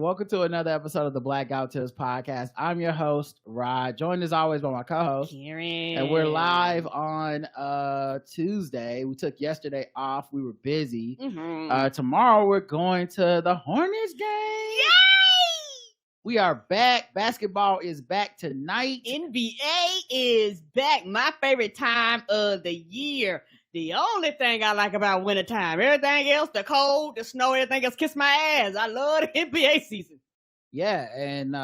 Welcome to another episode of the Blackout Tips podcast. I'm your host, Rod, joined as always by my co-host, Karen. And we're live on Tuesday. We took yesterday off. We were busy. Tomorrow we're going to the Hornets game. Yay! We are back. Basketball is back tonight. NBA is back. My favorite time of the year. The only thing I like about wintertime, everything else, the cold, the snow, everything else, kiss my ass. I love the NBA season. Yeah, and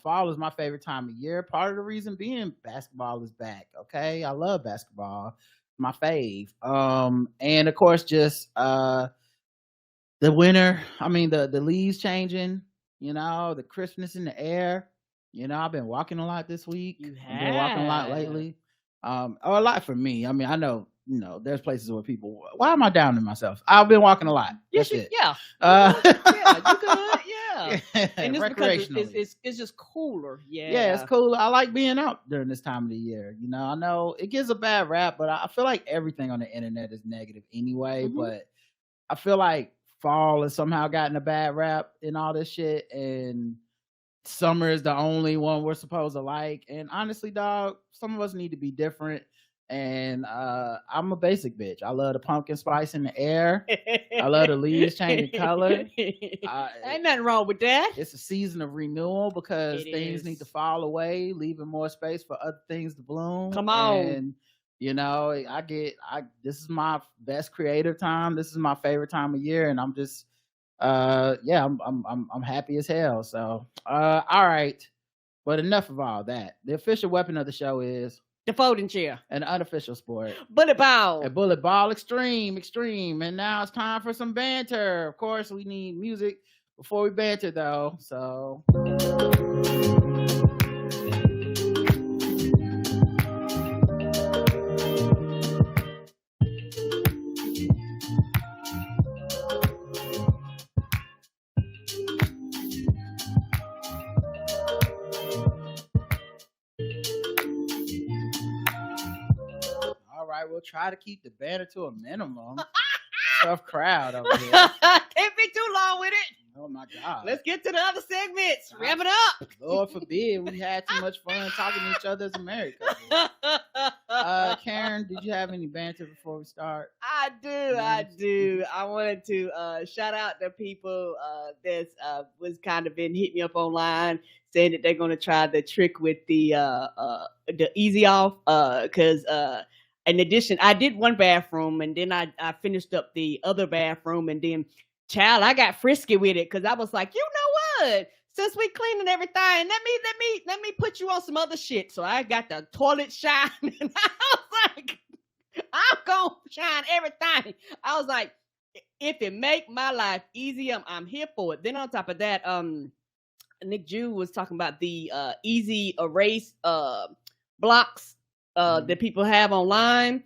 fall is my favorite time of year. Part of the reason being basketball is back. Okay, I love basketball, my fave. And of course, just the winter. I mean, the leaves changing. You know, the crispness in the air. You know, I've been walking a lot this week. You have. I've been walking a lot lately. A lot for me. I mean, I know. You know, there's places where people. Why am I down to myself? I've been walking a lot. Yes, That's it. Yeah. Yeah, you good. Yeah. And it's because it's just cooler. Yeah, it's cool. I like being out during this time of the year. You know, I know it gives a bad rap, but I feel like everything on the internet is negative anyway. Mm-hmm. But I feel like fall has somehow gotten a bad rap in all this shit, and summer is the only one we're supposed to like. And honestly, dog, some of us need to be different. And I'm a basic bitch. I love the pumpkin spice in the air. I love the leaves changing color. Ain't nothing wrong with that. It's a season of renewal because things need to fall away, leaving more space for other things to bloom. Come on. And you know, this is my best creative time. This is my favorite time of year, and I'm just I'm happy as hell. So all right. But enough of all that. The official weapon of the show is the folding chair. An unofficial sport. Bullet ball. A bullet ball extreme. And now it's time for some banter. Of course, we need music before we banter, though. So. We'll try to keep the banner to a minimum. Tough crowd over here. Can't be too long with it. Oh my God. Let's get to the other segments. Wrap it up. Lord forbid we had too much fun talking to each other as a married couple. Karen, did you have any banter before we start? I do. I wanted to shout out the people that was kind of been hitting me up online saying that they're going to try the trick with the easy off because in addition, I did one bathroom and then I finished up the other bathroom and then, child, I got frisky with it because I was like, you know what? Since we cleaning everything, let me put you on some other shit. So I got the toilet shine and I was like, I'm gonna shine everything. I was like, if it make my life easier, I'm here for it. Then on top of that, Nick Jew was talking about the easy erase blocks that people have online.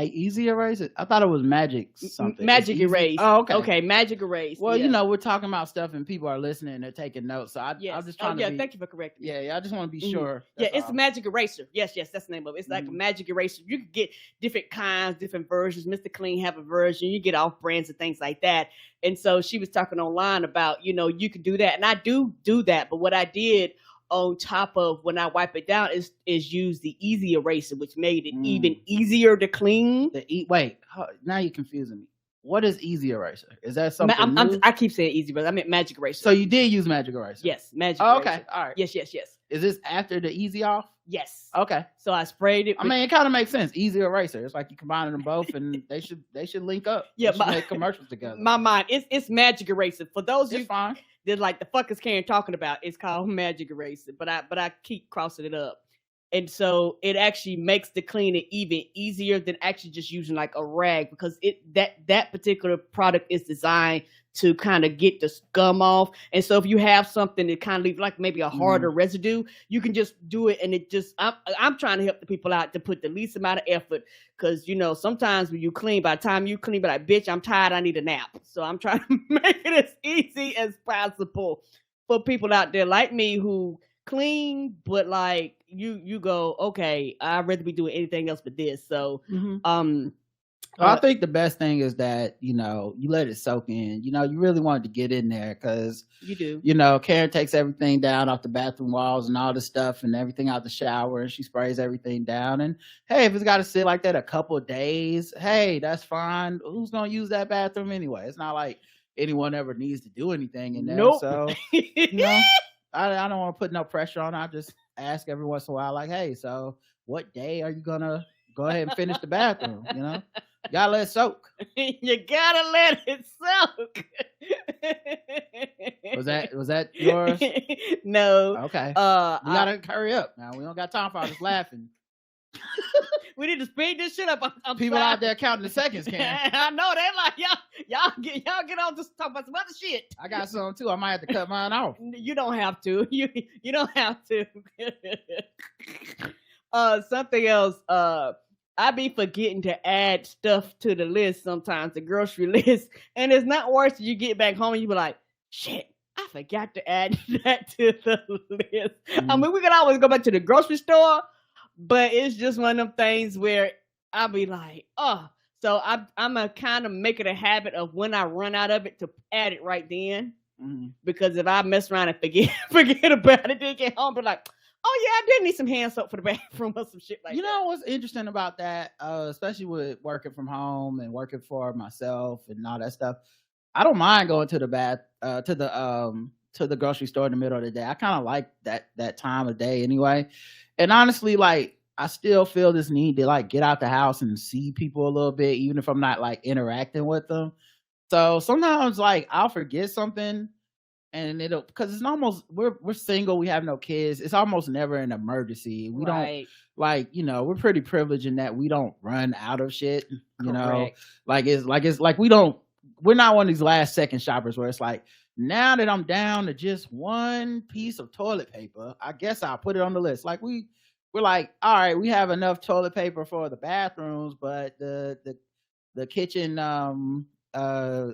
Easy erase? I thought it was magic something. Magic erase. Oh, okay. Okay, magic erase. Well, you know, we're talking about stuff and people are listening and they're taking notes. So I'm just trying to be... thank you for correcting me. Yeah, I just want to be sure. Yeah, it's a magic eraser. Yes, that's the name of it. It's like a magic eraser. You can get different kinds, different versions. Mr. Clean have a version. You get off brands and things like that. And so she was talking online about, you know, you can do that. And I do that. But what I did on top of when I wipe it down is use the easy eraser, which made it even easier to clean. Wait, now you're confusing me. What is easy eraser? Is that something new? I keep saying easy, but I meant magic eraser. So you did use magic eraser? Yes, magic eraser. Okay, all right. Yes. Is this after the easy off? Yes. Okay. So I sprayed it. I mean, it kind of makes sense. Easy eraser. It's like you combining them both, and they should link up. Yeah, they should make commercials together. My mind, it's magic eraser. For those of you, fine. They're like the fuck is Karen talking about? It's called magic eraser, but I keep crossing it up, and so it actually makes the cleaning even easier than actually just using like a rag because that particular product is designed to kind of get the scum off. And so if you have something that kind of leave like maybe a harder residue, you can just do it. And it just, I'm trying to help the people out to put the least amount of effort. Cause you know, sometimes when you clean, by the time you clean, but like, bitch, I'm tired. I need a nap. So I'm trying to make it as easy as possible for people out there like me who clean, but like you go, okay, I'd rather be doing anything else but this. So, I think the best thing is that, you let it soak in. You really wanted to get in there because, You do. Karen takes everything down off the bathroom walls and all the stuff and everything out the shower, and she sprays everything down. And hey, if it's got to sit like that a couple of days, hey, that's fine. Who's going to use that bathroom anyway? It's not like anyone ever needs to do anything in there. Nope. So, I don't want to put no pressure on. I just ask every once in a while, like, hey, so what day are you going to go ahead and finish the bathroom? You gotta let it soak. You gotta let it soak. Was that yours? No. Okay. You gotta hurry up now. We don't got time for all this laughing. We need to speed this shit up. I'm People sorry. out there counting the seconds, Karen. I know they're like, y'all get on to talk about some other shit. I got some too. I might have to cut mine off. You don't have to. You don't have to. Something else. I be forgetting to add stuff to the list sometimes, the grocery list. And it's not worse when you get back home and you be like, shit, I forgot to add that to the list. I mean, we can always go back to the grocery store, but it's just one of them things where I'll be like, oh. So I'm going to kind of make it a habit of when I run out of it to add it right then. Mm-hmm. Because if I mess around and forget about it, then get home, be like, oh yeah, I did need some hand soap for the bathroom or some shit like that. What's interesting about that, especially with working from home and working for myself and all that stuff, I don't mind going to the to the grocery store in the middle of the day. I kind of like that time of day anyway. And honestly, like, I still feel this need to like get out the house and see people a little bit, even if I'm not like interacting with them. So sometimes like I'll forget something. And it'll, because it's almost, we're single, we have no kids. It's almost never an emergency. We don't like, we're pretty privileged in that we don't run out of shit. We're not one of these last second shoppers where it's like, now that I'm down to just one piece of toilet paper, I guess I'll put it on the list. Like we're like, all right, we have enough toilet paper for the bathrooms, but the kitchen,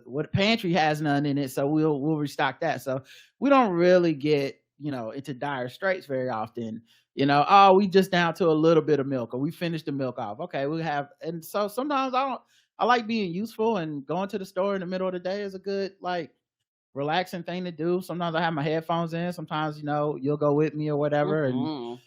what pantry has none in it, so we'll restock that. So we don't really get into dire straits very often. We just down to a little bit of milk, or we finished the milk off. Okay, we have, and so sometimes I like being useful, and going to the store in the middle of the day is a good like relaxing thing to do. Sometimes I have my headphones in. Sometimes you'll go with me or whatever, and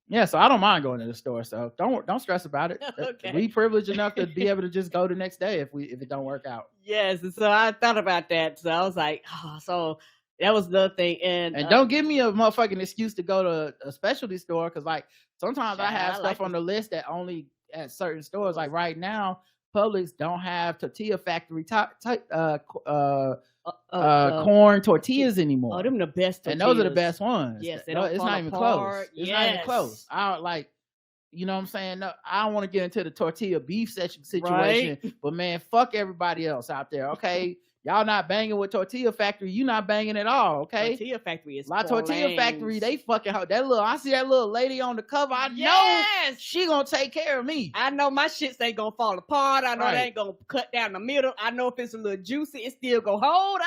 yeah, so I don't mind going to the store. So don't stress about it. Okay. We privileged enough to be able to just go the next day if it don't work out. Yes, and so I thought about that. So I was like, so that was the thing. And don't give me a motherfucking excuse to go to a specialty store, because like sometimes I have stuff on the list that only at certain stores. Like right now, Publix don't have Tortilla Factory corn tortillas anymore. Oh, them the best tortillas. And those are the best ones. Yes, it's not even close. It's not even close. I like, you know what I'm saying? No, I don't want to get into the tortilla beef situation, right? But man, fuck everybody else out there. Okay, y'all not banging with Tortilla Factory. You not banging at all. Okay, Tortilla Factory is Tortilla Factory. They fucking I see that little lady on the cover. I know she gonna take care of me. I know my shits ain't gonna fall apart. I know they ain't gonna cut down the middle. I know if it's a little juicy, it still gonna hold.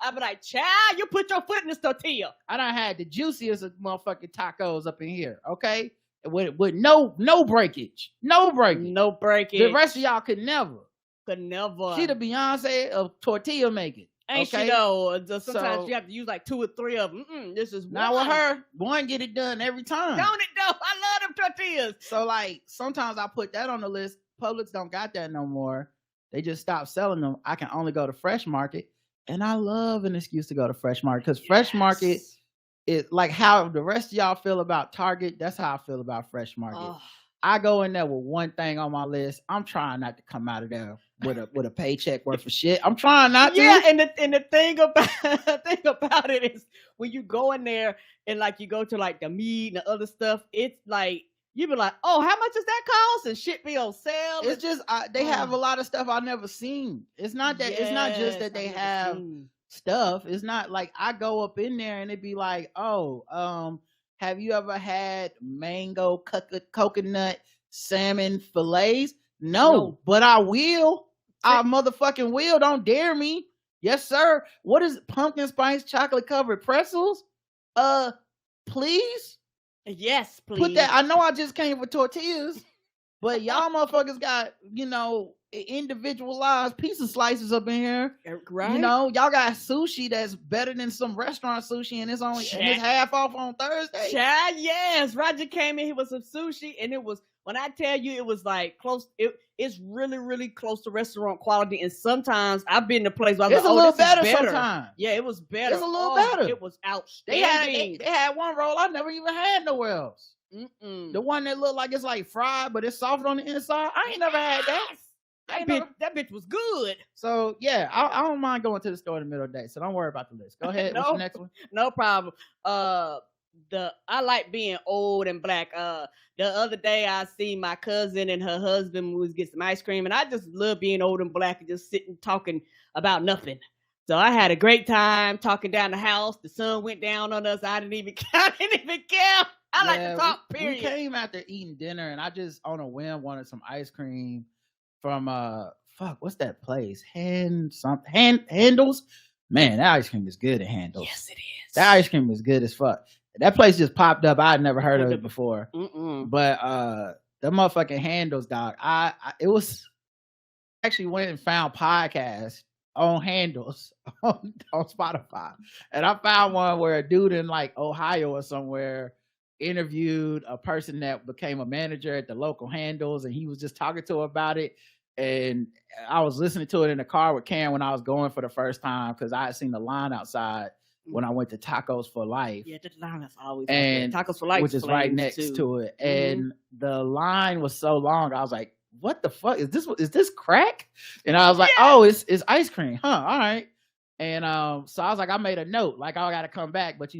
I be like, child, you put your foot in this tortilla. I done had the juiciest of motherfucking tacos up in here. Okay, with no breakage, no breakage. The rest of y'all could never. She the Beyonce of tortilla making. Ain't she though? Sometimes you have to use like 2 or 3 of them. This is not with her. One get it done every time. Don't it though? I love them tortillas. So like sometimes I put that on the list. Publix don't got that no more. They just stopped selling them. I can only go to Fresh Market, and I love an excuse to go to Fresh Market, because Fresh Market is like how the rest of y'all feel about Target. That's how I feel about Fresh Market. Oh. I go in there with one thing on my list. I'm trying not to come out of there with a paycheck worth of shit. I'm trying not to. Yeah, and the thing about it is when you go in there and like you go to like the meat and the other stuff, it's like you be like, oh, how much does that cost? And shit be on sale. It's just they have a lot of stuff I've never seen. It's not that it's not just that they have stuff. It's not like I go up in there and it be like, oh, have you ever had mango coconut salmon fillets? No, but I will. I motherfucking will. Don't dare me. Yes, sir. What is it? Pumpkin spice chocolate covered pretzels? Please? Yes, please. Put that. I know I just came for tortillas. But y'all motherfuckers got, individualized pizza slices up in here. Right. Y'all got sushi that's better than some restaurant sushi, and it's half off on Thursday. Chad, yes. Roger came in here with some sushi, and it was, when I tell you, it was like close. It's really, really close to restaurant quality. And sometimes I've been to places where it's a little better sometimes. Yeah, it was better. It's a little better. It was outstanding. They had one roll I never even had nowhere else. The one that looked like it's like fried, but it's soft on the inside. I ain't never had that. That bitch was good. So yeah, I don't mind going to the store in the middle of the day. So don't worry about the list. Go ahead. What's the next one? No problem. I like being old and black. The other day I seen my cousin and her husband was getting some ice cream, and I just love being old and black and just sitting talking about nothing. So I had a great time talking down the house. The sun went down on us. I didn't even care. I like to talk, period. We came after eating dinner, and I just on a whim wanted some ice cream from what's that place? Handles. Man, that ice cream is good at Handles. Yes, it is. That ice cream is good as fuck. That place just popped up. I'd never heard of it before. But the motherfucking Handles, dog. It was actually went and found podcasts on Handles on Spotify, and I found one where a dude in like Ohio or somewhere interviewed a person that became a manager at the local Handles, and he was just talking to her about it. And I was listening to it in the car with Karen when I was going for the first time, because I had seen the line outside when I went to Tacos for Life. Yeah, the line is always and Tacos for Life, which is right next to it. And the line was so long, I was like, what the fuck is this? Is this crack? And I was like, oh, it's ice cream, huh? All right. And so I was like, I made a note, like, I gotta come back. But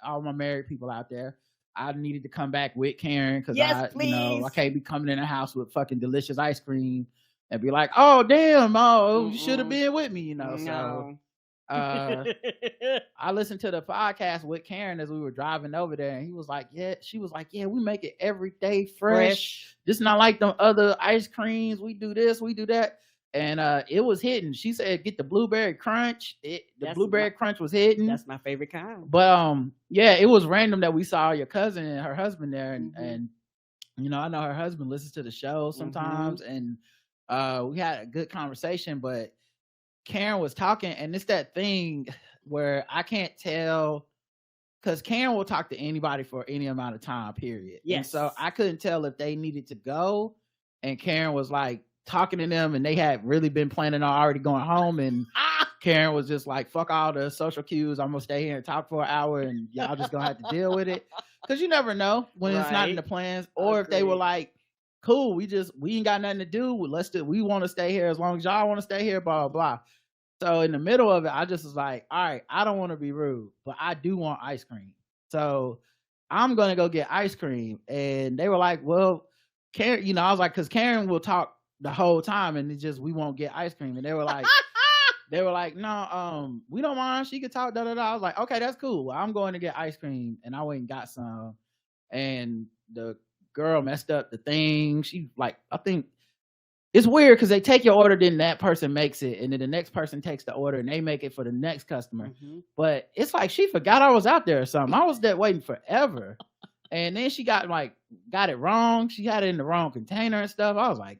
all my married people out there, I needed to come back with Karen, because I can't be coming in the house with fucking delicious ice cream and be like, oh damn, you should have been with me, No. So I listened to the podcast with Karen as we were driving over there, and she was like, yeah, we make it every day fresh. This not like them other ice creams. We do this, we do that. And it was hidden. She said, get the blueberry crunch. Blueberry crunch was hidden. That's my favorite kind. But it was random that we saw your cousin and her husband there. And I know her husband listens to the show sometimes. And we had a good conversation, but Karen was talking, and it's that thing where I can't tell, because Karen will talk to anybody for any amount of time, period. Yes. And so I couldn't tell if they needed to go, and Karen was like talking to them, and they had really been planning on already going home, and Karen was just like, fuck all the social cues, I'm gonna stay here and talk for an hour, and y'all just gonna have to deal with it, because you never know when it's not in the plans. Or if they were like, cool, we ain't got nothing to do, we want to stay here as long as y'all want to stay here, blah blah blah. So in the middle of it, I just was like, all right, I don't want to be rude, but I do want ice cream, so I'm gonna go get ice cream. And they were like, well, Karen, I was like, because Karen will talk the whole time, and we won't get ice cream. And they were like, no, we don't mind, she could talk, da da da. I was like, okay, that's cool. Well, I'm going to get ice cream, and I went and got some. And the girl messed up the thing. She like, I think it's weird because they take your order, then that person makes it, and then the next person takes the order and they make it for the next customer. But it's like she forgot I was out there or something. I was there waiting forever. And then she got it wrong. She had it in the wrong container and stuff. I was like,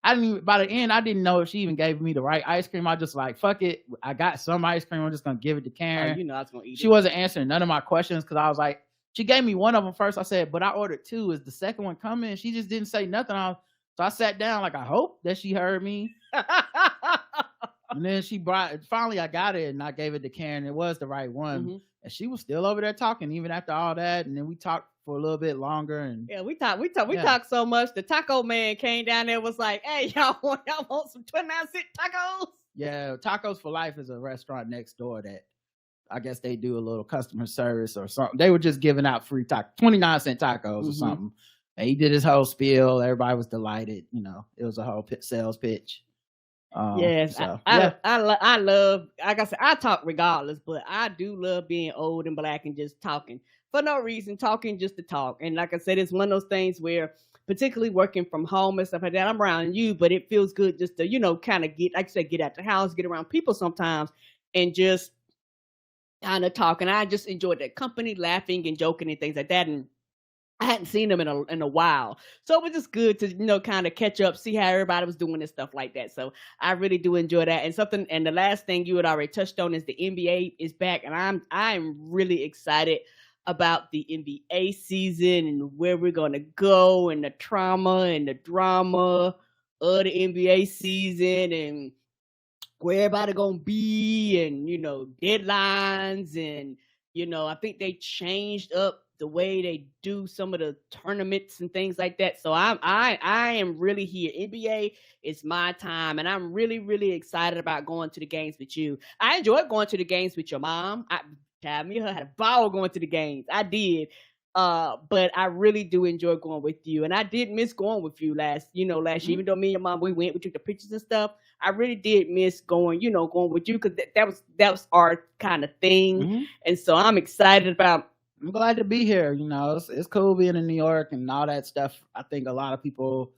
by the end, I didn't know if she even gave me the right ice cream. I just like, fuck it. I got some ice cream. I'm just going to give it to Karen. I was going to eat She wasn't answering none of my questions, because I was like, she gave me one of them first. I said, but I ordered two. Is the second one coming? She just didn't say nothing. So I sat down, like, I hope that she heard me. And then finally I got it, and I gave it to Karen. It was the right one. And she was still over there talking even after all that. And then we talked for a little bit longer. And we talked so much. The taco man came down there, was like, hey, y'all want some 29-cent tacos? Yeah, Tacos for Life is a restaurant next door that I guess they do a little customer service or something. They were just giving out free 29-cent tacos or something. And he did his whole spiel. Everybody was delighted. It was a whole sales pitch. Yes, so, I love, like I said, I talk regardless, but I do love being old and black and just talking for no reason, talking just to talk. And like I said, it's one of those things where, particularly working from home and stuff like that, I'm around you, but it feels good just to, kind of get, like you said, get out the house, get around people sometimes, and just kind of talk. And I just enjoyed that company, laughing and joking and things like that. And I hadn't seen them in a while. So it was just good to, kind of catch up, see how everybody was doing and stuff like that. So I really do enjoy that. And the last thing you had already touched on is the NBA is back, and I'm really excited about the NBA season and where we're gonna go and the trauma and the drama of the NBA season and where everybody gonna be and deadlines and I think they changed up the way they do some of the tournaments and things like that. So I am really here. NBA is my time, and I'm really, really excited about going to the games with you. I enjoyed going to the games with your mom. Me and her had a ball going to the games. I did. But I really do enjoy going with you, and I did miss going with you last year. Even though me and your mom we took the pictures and stuff, I really did miss going with you because that was our kind of thing, and so I'm excited about. I'm glad to be here. It's cool being in New York and all that stuff. I think a lot of people,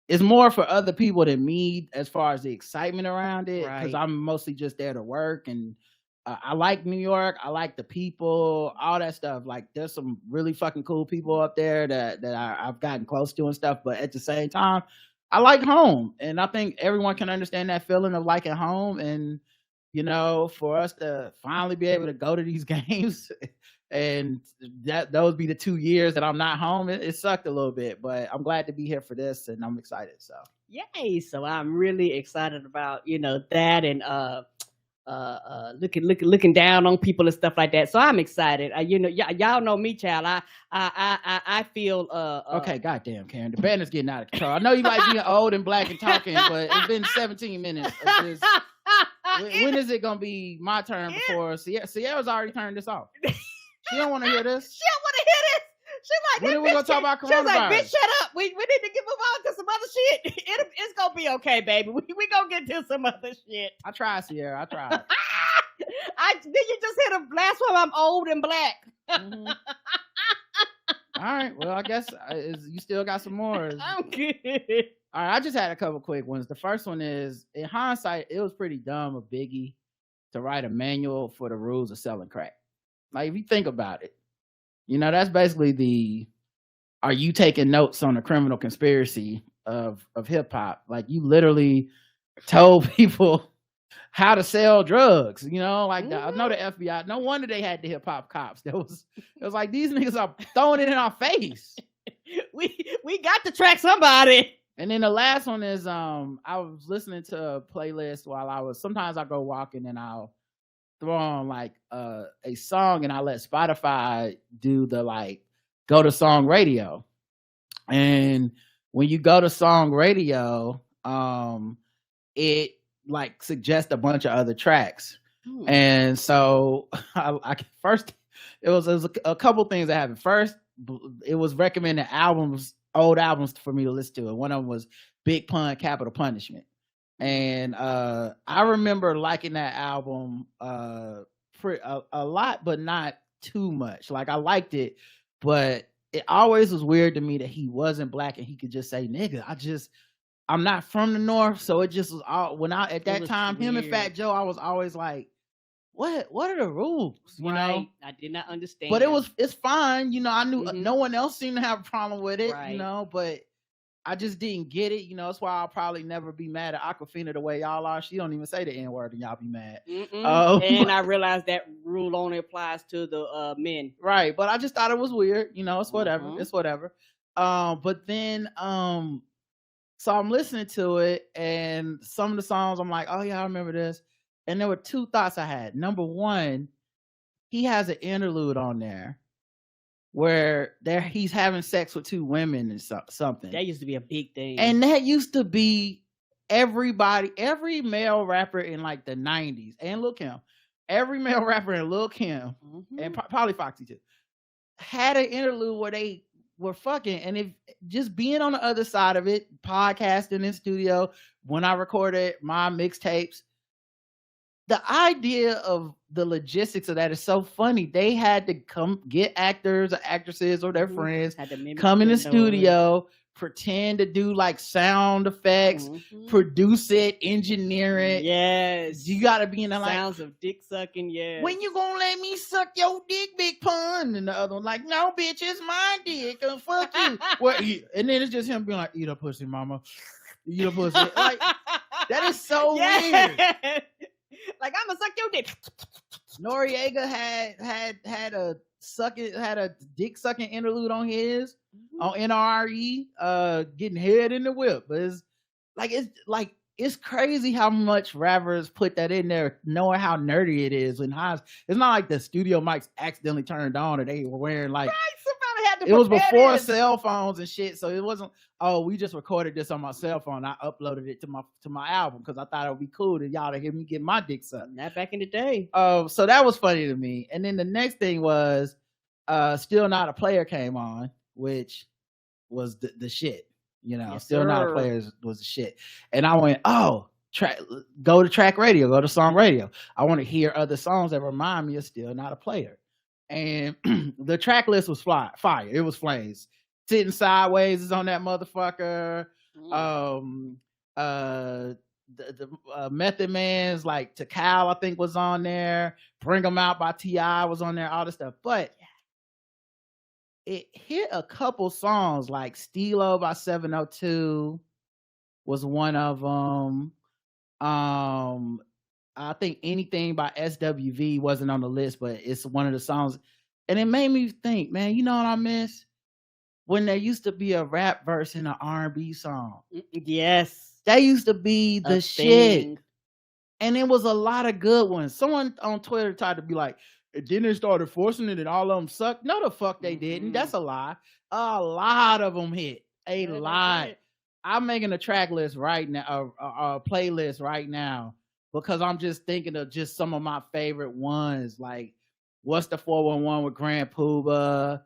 it's more for other people than me as far as the excitement around it, because I'm mostly just there to work, and I like New York. I like the people, all that stuff. Like, there's some really fucking cool people up there that I've gotten close to and stuff. But at the same time, I like home, and I think everyone can understand that feeling of liking home. And for us to finally be able to go to these games, and those be the 2 years that I'm not home. It sucked a little bit, but I'm glad to be here for this, and I'm excited. So yay! So I'm really excited about that and looking down on people and stuff like that. So I'm excited. Y'all know me, child. I feel okay. Goddamn, Karen, the banter's getting out of control. I know you like being old and black and talking, but it's been 17 minutes of this. When is it gonna be my turn before Sierra's already turned this off? She don't want to hear this. She don't want to hear this. She's like, when are we gonna talk about coronavirus? She's like, bitch, shut up. We need to give move on to some other shit. It's gonna be okay, baby. We gonna get to some other shit. I tried, Sierra. I tried. Did you just hit a last one? I'm old and black. Mm-hmm. All right. Well, I guess you still got some more. I'm good. All right. I just had a couple quick ones. The first one is, in hindsight, it was pretty dumb of Biggie to write a manual for the rules of selling crack. Like, if you think about it, that's basically are you taking notes on the criminal conspiracy of hip hop? Like, you literally told people how to sell drugs, I know the FBI, no wonder they had the hip hop cops. It was like, these niggas are throwing it in our face. we got to track somebody. And then the last one is, I was listening to a playlist while sometimes I go walking and I'll throw on like a song, and I let Spotify do the go to song radio. And when you go to song radio, it suggests a bunch of other tracks. And so first it was a couple things that happened. First, it was recommended old albums for me to listen to, and one of them was Big Pun, Capital Punishment. And I remember liking that album a lot, but not too much. Like, I liked it, but it always was weird to me that he wasn't black and he could just say nigga. I'm not from the North, so it just was all at that time, weird. Him and Fat Joe, I was always like, what are the rules? I did not understand. But it's fine. I knew no one else seemed to have a problem with it, but I just didn't get it. That's why I'll probably never be mad at Aquafina the way y'all are. She don't even say the N-word and y'all be mad. And I realized that rule only applies to the men. Right. But I just thought it was weird. It's whatever. It's whatever. But then, so I'm listening to it, and some of the songs I'm like, oh yeah, I remember this. And there were two thoughts I had. Number one, he has an interlude on there where he's having sex with two women and something. That used to be a big thing. And that used to be every male rapper in like the 90s, and Lil Kim, every male rapper in Lil Kim, and probably Foxy too, had an interlude where they were fucking. And if just being on the other side of it, podcasting in studio, when I recorded my mixtapes, the idea of the logistics of that is so funny. They had to come get actors or actresses or their friends, come in the studio, pretend to do like sound effects, produce it, engineer it. Yes. You gotta be in the like sounds of dick sucking, yes. When you gonna let me suck your dick, Big Pun? And the other one like, no, bitch, it's my dick. Fuck you. Well, and then it's just him being like, eat a pussy, mama. Eat a pussy. Like, that is so weird. Like, I'm gonna suck your dick. Noriega had a dick sucking interlude on his on NRE, getting head in the whip. But it's crazy how much rappers put that in there, knowing how nerdy it is. And how it's not like the studio mics accidentally turned on or they were wearing like. Right, somebody had to. It was before cell phones and shit, so it wasn't. Oh, we just recorded this on my cell phone. I uploaded it to my album because I thought it would be cool to y'all to hear me get my dick sucked. Not back in the day. So that was funny to me. And then the next thing was, Still Not a Player came on, which was the shit. You know, yes, Still Not a Player was the shit. And I went, oh, go to track radio, go to song radio. I want to hear other songs that remind me of Still Not a Player. And the track list was fire. It was flames. Sitting Sideways is on that motherfucker. The Method Man's like To Cal, I think, was on there. Bring 'Em Out by T.I. was on there, all this stuff. But it hit a couple songs like Stilo by 702 was one of them. I think Anything by SWV wasn't on the list, but it's one of the songs. And it made me think, man, you know what I miss? When there used to be a rap verse in an R&B song. Yes. That used to be the shit. And it was a lot of good ones. Someone on Twitter tried to be like, then they started forcing it and all of them sucked. No, the fuck they didn't. That's a lie. A lot of them hit. A lot. I'm making a track list right now, a playlist right now, because I'm just thinking of just some of my favorite ones. Like, What's the 411 with Grand Puba?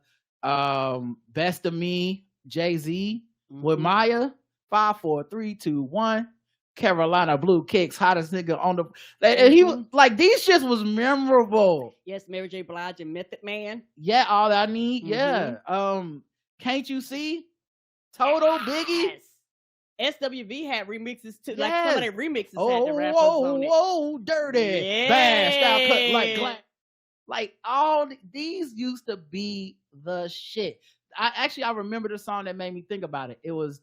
Best of Me, Jay-Z with Maya. 5, 4, 3, 2, 1. Carolina Blue Kicks, hottest nigga on the. And he was like, these shits was memorable. Yes, Mary J. Blige and Method Man. Yeah, All I Need. Yeah. Can't You See? Total Biggie. SWV had remixes too. Like some of their remixes had the rappers on it. Oh, dirty. Yeah. Bashed out, cut like glass. Like all these used to be the shit. I remember the song that made me think about it. It was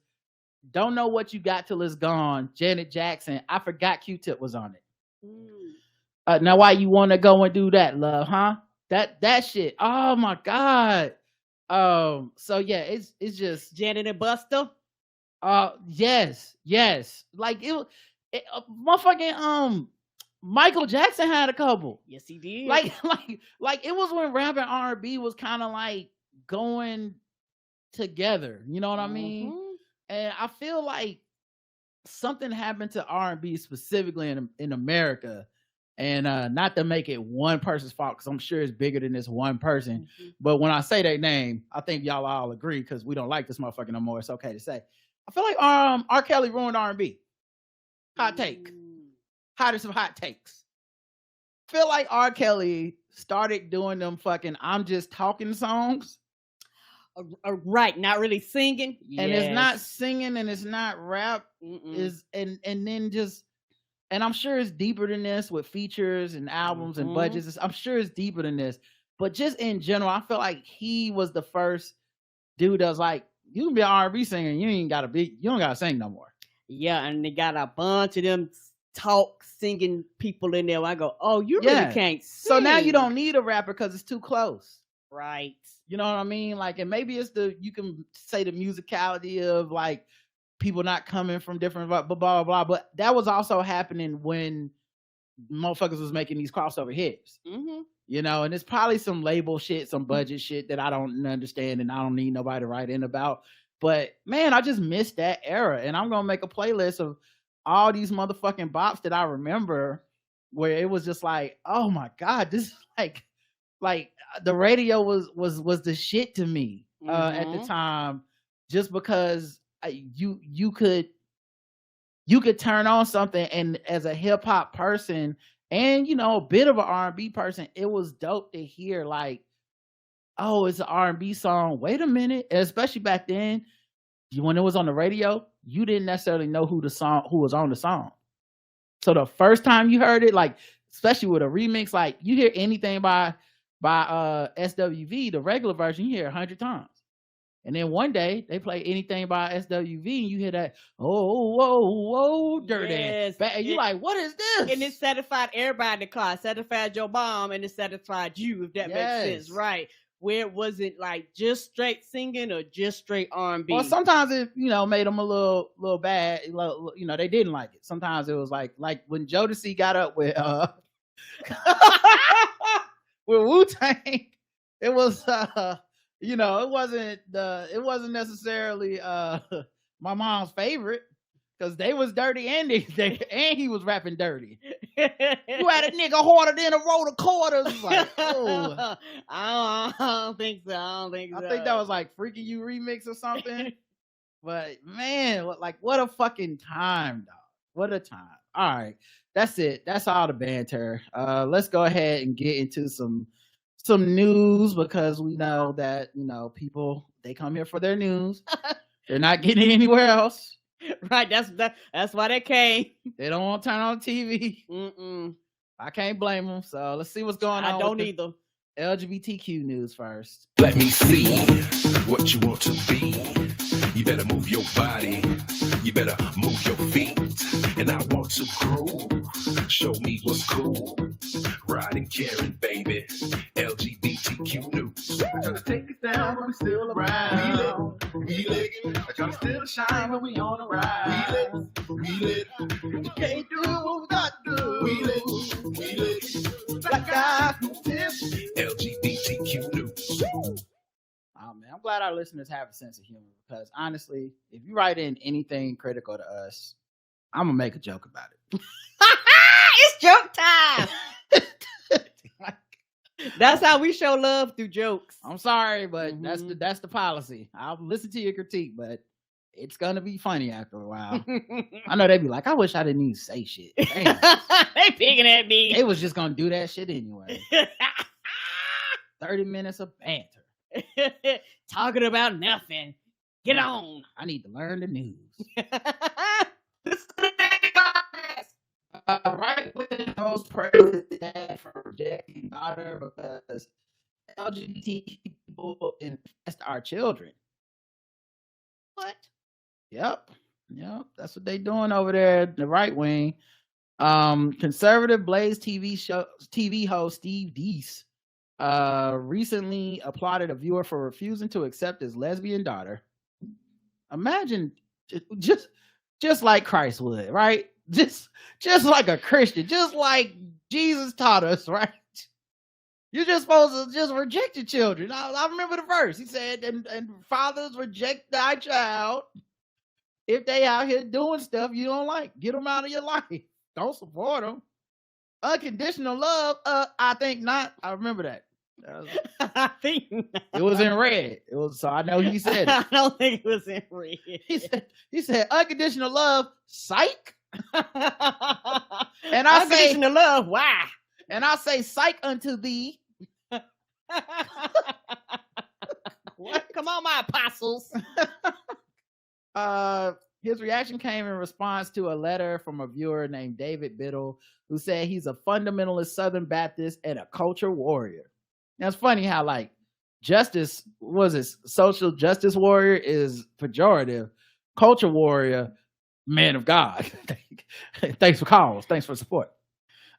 Don't Know What You Got Till It's Gone, Janet Jackson. I forgot Q-Tip was on it. Now why you want to go and do that, love, huh? That shit. Oh my God. So yeah, it's just Janet and Buster. Yes. Like it motherfucking Michael Jackson had a couple. Yes, he did. Like it was when rap and R&B was kind of like going together. You know what I mean? And I feel like something happened to R&B specifically in America. And not to make it one person's fault, because I'm sure it's bigger than this one person. But when I say their name, I think y'all all agree, because we don't like this motherfucker no more. It's okay to say. I feel like R. Kelly ruined R&B. Hot take. Hottest of hot takes. I feel like R. Kelly started doing them fucking I'm Just Talking songs. Right, not really singing. And it's not singing and it's not rap. And then just, and I'm sure it's deeper than this with features and albums and budgets. I'm sure it's deeper than this. But just in general, I feel like he was the first dude that was like, you can be an R&B singer and you don't gotta sing no more. Yeah, and they got a bunch of them singing people in there. I go, oh, you really can't sing. So now you don't need a rapper because it's too close. Right. You know what I mean? Like, and maybe it's you can say the musicality of like people not coming from different blah, blah, blah, blah. But that was also happening when motherfuckers was making these crossover hits. You know, and it's probably some label shit, some budget shit that I don't understand and I don't need nobody to write in about. But man, I just missed that era. And I'm going to make a playlist of all these motherfucking bops that I remember where it was just like, oh my God, this is like the radio was the shit to me at the time, just because you could turn on something, and as a hip hop person and, you know, a bit of an R&B person, it was dope to hear like, oh, it's an R&B song. Wait a minute. And especially back then, when it was on the radio, you didn't necessarily know who was on the song. So the first time you heard it, like especially with a remix, like you hear anything by SWV, the regular version, you hear 100 times. And then one day they play anything by SWV and you hear that, oh, whoa, whoa, dirty. Yes. And you're like, what is this? And it satisfied everybody in the car. It satisfied your mom and it satisfied you, if that makes sense. Right. Where it wasn't like just straight singing or just straight R&B. Well, sometimes it, made them a little bad. They didn't like it. Sometimes it was like when Jodeci got up with with Wu-Tang, it was it wasn't necessarily my mom's favorite because they was dirty and he was rapping dirty. You had a nigga harder than a roll of quarters. Like, oh. I don't think so. I think that was like Freaking You remix or something. But man, what a fucking time, dog. What a time. All right. That's it. That's all the banter. Let's go ahead and get into some news because we know that, people, they come here for their news. They're not getting it anywhere else. Right. That's why they came. They don't want to turn on TV. Mm-mm. I can't blame them. So let's see what's going on. I don't either. LGBTQ news first. Let me see what you want to be. You better move your body. You better move your feet. And I want to grow. Show me what's cool. Riding, caring, baby. LGBTQ news. I try to take it down when we still around. We lit. I try to still shine when we on the ride. We lit. We can't do what we got to do. We lit. Black guys who tips. LGBTQ news. Oh man, I'm glad our listeners have a sense of humor because honestly, if you write in anything critical to us, I'm gonna make a joke about it. It's joke time. That's how we show love through jokes. I'm sorry, but that's the policy. I'll listen to your critique, but it's gonna be funny after a while. I know they'd be like, I wish I didn't even say shit. They picking at me. They was just gonna do that shit anyway. 30 minutes of banter. Talking about nothing. Get on. I need to learn the news. Right when those praise dad for rejecting daughter because LGBT people infest our children. What? Yep. That's what they doing over there, the right wing. Conservative Blaze TV host Steve Deese recently applauded a viewer for refusing to accept his lesbian daughter. Imagine just like Christ would, right? Just like a Christian, just like Jesus taught us, right? You're just supposed to just reject your children. I remember the verse. He said, and fathers reject thy child if they out here doing stuff you don't like. Get them out of your life. Don't support them. Unconditional love, I think not. I remember that. I think not. It was in red. It was, so I know he said it. I don't think it was in red. He said unconditional love, psych. And I unconditional love, why? And I say psych unto thee. What? Come on, my apostles. His reaction came in response to a letter from a viewer named David Biddle, who said he's a fundamentalist Southern Baptist and a culture warrior. Now it's funny how social justice warrior is pejorative. Culture warrior, man of God. Thanks for calls. Thanks for support.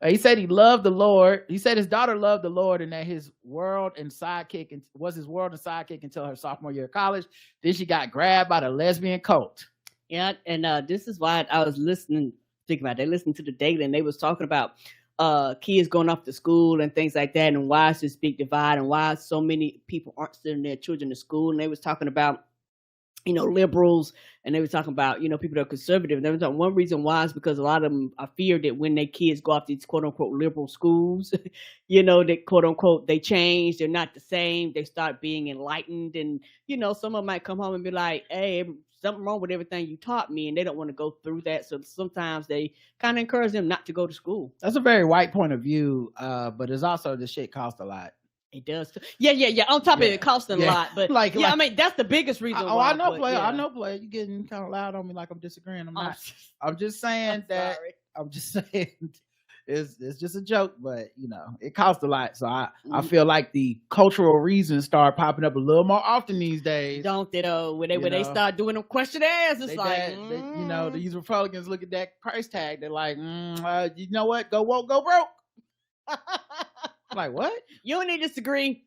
He said he loved the Lord. He said his daughter loved the Lord and that his world and sidekick until her sophomore year of college. Then she got grabbed by the lesbian cult. Yeah, and this is why I was listening. Think about it. They listened to the Daily and they was talking about kids going off to school and things like that, and why it's this big divide and why so many people aren't sending their children to school. And they was talking about, liberals, and they were talking about, people that are conservative. And they were talking, one reason why is because a lot of them are feared that when their kids go off these quote unquote liberal schools, that quote unquote, they change, they're not the same, they start being enlightened. And, some of them might come home and be like, hey, something wrong with everything you taught me. And they don't want to go through that. So sometimes they kind of encourage them not to go to school. That's a very white point of view. But it's also the shit costs a lot. It does. Yeah. On top of it costing a lot, but I mean that's the biggest reason. I know, player. I know, player. You getting kind of loud on me like I'm disagreeing. I'm not. I'm just saying that. I'm just saying it's just a joke, but it costs a lot. So I feel like the cultural reasons start popping up a little more often these days. Don't they though? When they start doing them questionnaires, it's these Republicans look at that price tag. They're like, you know what? Go woke, go broke. Like what? You don't need to disagree.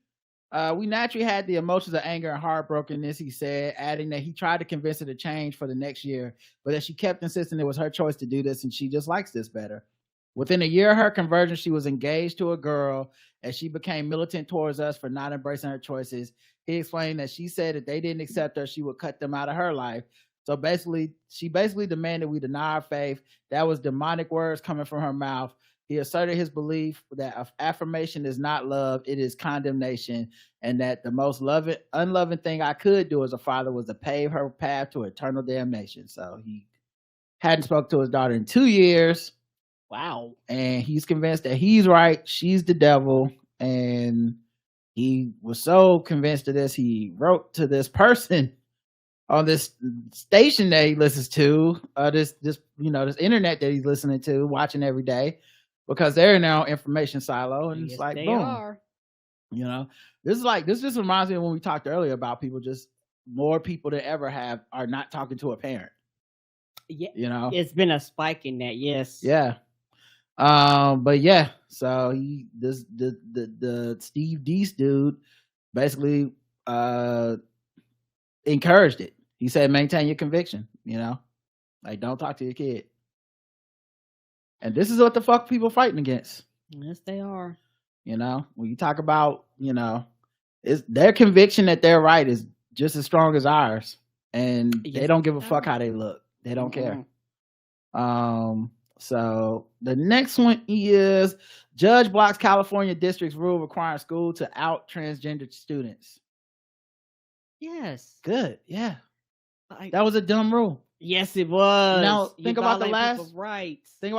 We naturally had the emotions of anger and heartbrokenness, he said, adding that he tried to convince her to change for the next year, but that she kept insisting it was her choice to do this and she just likes this better. Within a year of her conversion, she was engaged to a girl as she became militant towards us for not embracing her choices. He explained that she said if they didn't accept her, she would cut them out of her life. So she basically demanded we deny our faith. That was demonic words coming from her mouth. He asserted his belief that affirmation is not love, it is condemnation, and that the most unloving thing I could do as a father was to pave her path to eternal damnation. So he hadn't spoken to his daughter in 2 years. Wow. And he's convinced that he's right, she's the devil. And he was so convinced of this, he wrote to this person on this station that he listens to, this internet that he's listening to, watching every day, because they're in their own information silo. And it's like, they boom. are. This just reminds me of when we talked earlier about people, just more people than ever are not talking to a parent. Yeah. It's been a spike in that. Yes. Yeah. But yeah, so the Steve Deese dude basically encouraged it. He said, maintain your conviction, like don't talk to your kid. And this is what the fuck people fighting against. Yes, they are. When you talk about, it's their conviction that they're right is just as strong as ours. And they don't give a fuck how they look. They don't care. So the next one is judge blocks California district's rule requiring school to out transgender students. Yes. Good. Yeah. That was a dumb rule. Yes, it was. Think about the last article. Right. Think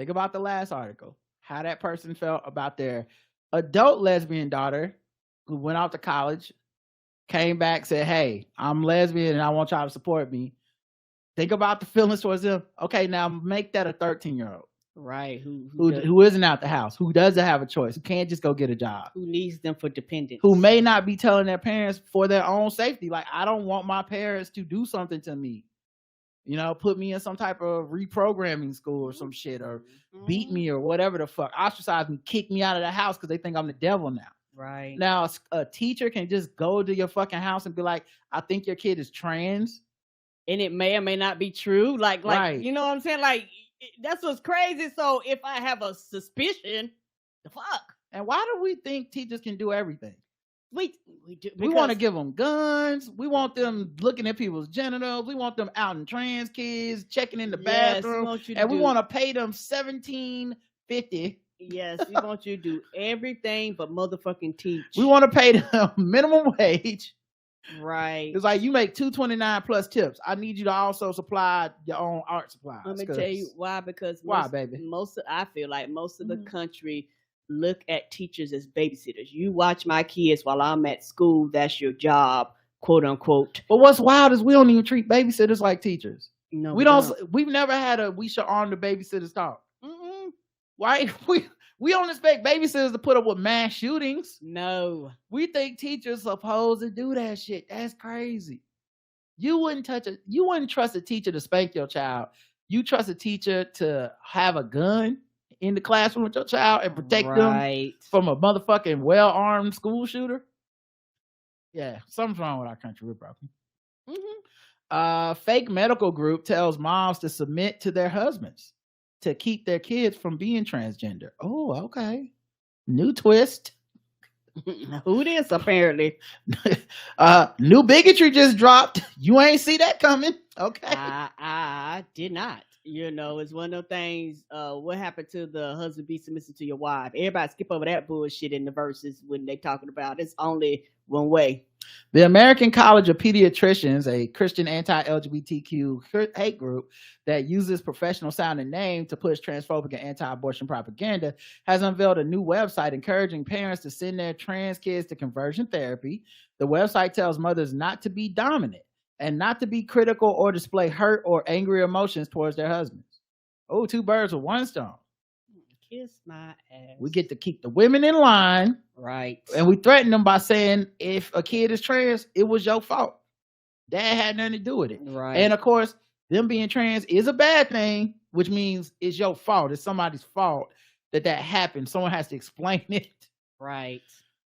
about the last article. How that person felt about their adult lesbian daughter who went off to college, came back, said, hey, I'm lesbian and I want y'all to support me. Think about the feelings towards them. Okay, now make that a 13-year-old. Right. Who isn't out the house, who doesn't have a choice, who can't just go get a job, who needs them for dependence, who may not be telling their parents for their own safety. Like, I don't want my parents to do something to me, put me in some type of reprogramming school or some shit, or beat me or whatever the fuck, ostracize me, kick me out of the house because they think I'm the devil now. Right. Now a teacher can just go to your fucking house and be like, I think your kid is trans, and it may or may not be true. Like right. You know what I'm saying? Like, that's what's crazy. So if I have a suspicion, the fuck? And why do we think teachers can do everything? We do. We want to give them guns. We want them looking at people's genitals. We want them out in trans kids, checking in the bathroom. We want to pay them $17.50. Yes, we want you to do everything but motherfucking teach. We want to pay them minimum wage. Right. It's like you make $2.29 plus tips. I need you to also supply your own art supplies. Let me tell you why. Because I feel like most of the country look at teachers as babysitters. You watch my kids while I'm at school. That's your job, quote unquote. But what's wild is we don't even treat babysitters like teachers. No, we don't. We've never had a we should arm the babysitters talk. Right? We don't expect babysitters to put up with mass shootings. No. We think teachers supposed to do that shit. That's crazy. You wouldn't trust a teacher to spank your child. You trust a teacher to have a gun in the classroom with your child and protect them from a motherfucking well-armed school shooter. Yeah, something's wrong with our country. We're broken. Fake medical group tells moms to submit to their husbands to keep their kids from being transgender. Oh, okay. New twist. Who this apparently? New bigotry just dropped. You ain't see that coming. Okay. I did not. You know, it's one of those things. What happened to the husband be submissive to your wife? Everybody skip over that bullshit in the verses when they talking about it's only one way. The American College of Pediatricians, a Christian anti-LGBTQ hate group that uses professional sounding name to push transphobic and anti-abortion propaganda, has unveiled a new website encouraging parents to send their trans kids to conversion therapy. The website tells mothers not to be dominant and not to be critical or display hurt or angry emotions towards their husbands. Oh, two birds with one stone. Kiss my ass. We get to keep the women in line. Right. And we threaten them by saying, if a kid is trans, it was your fault. Dad had nothing to do with it. Right. And of course, them being trans is a bad thing, which means it's your fault. It's somebody's fault that happened. Someone has to explain it. Right.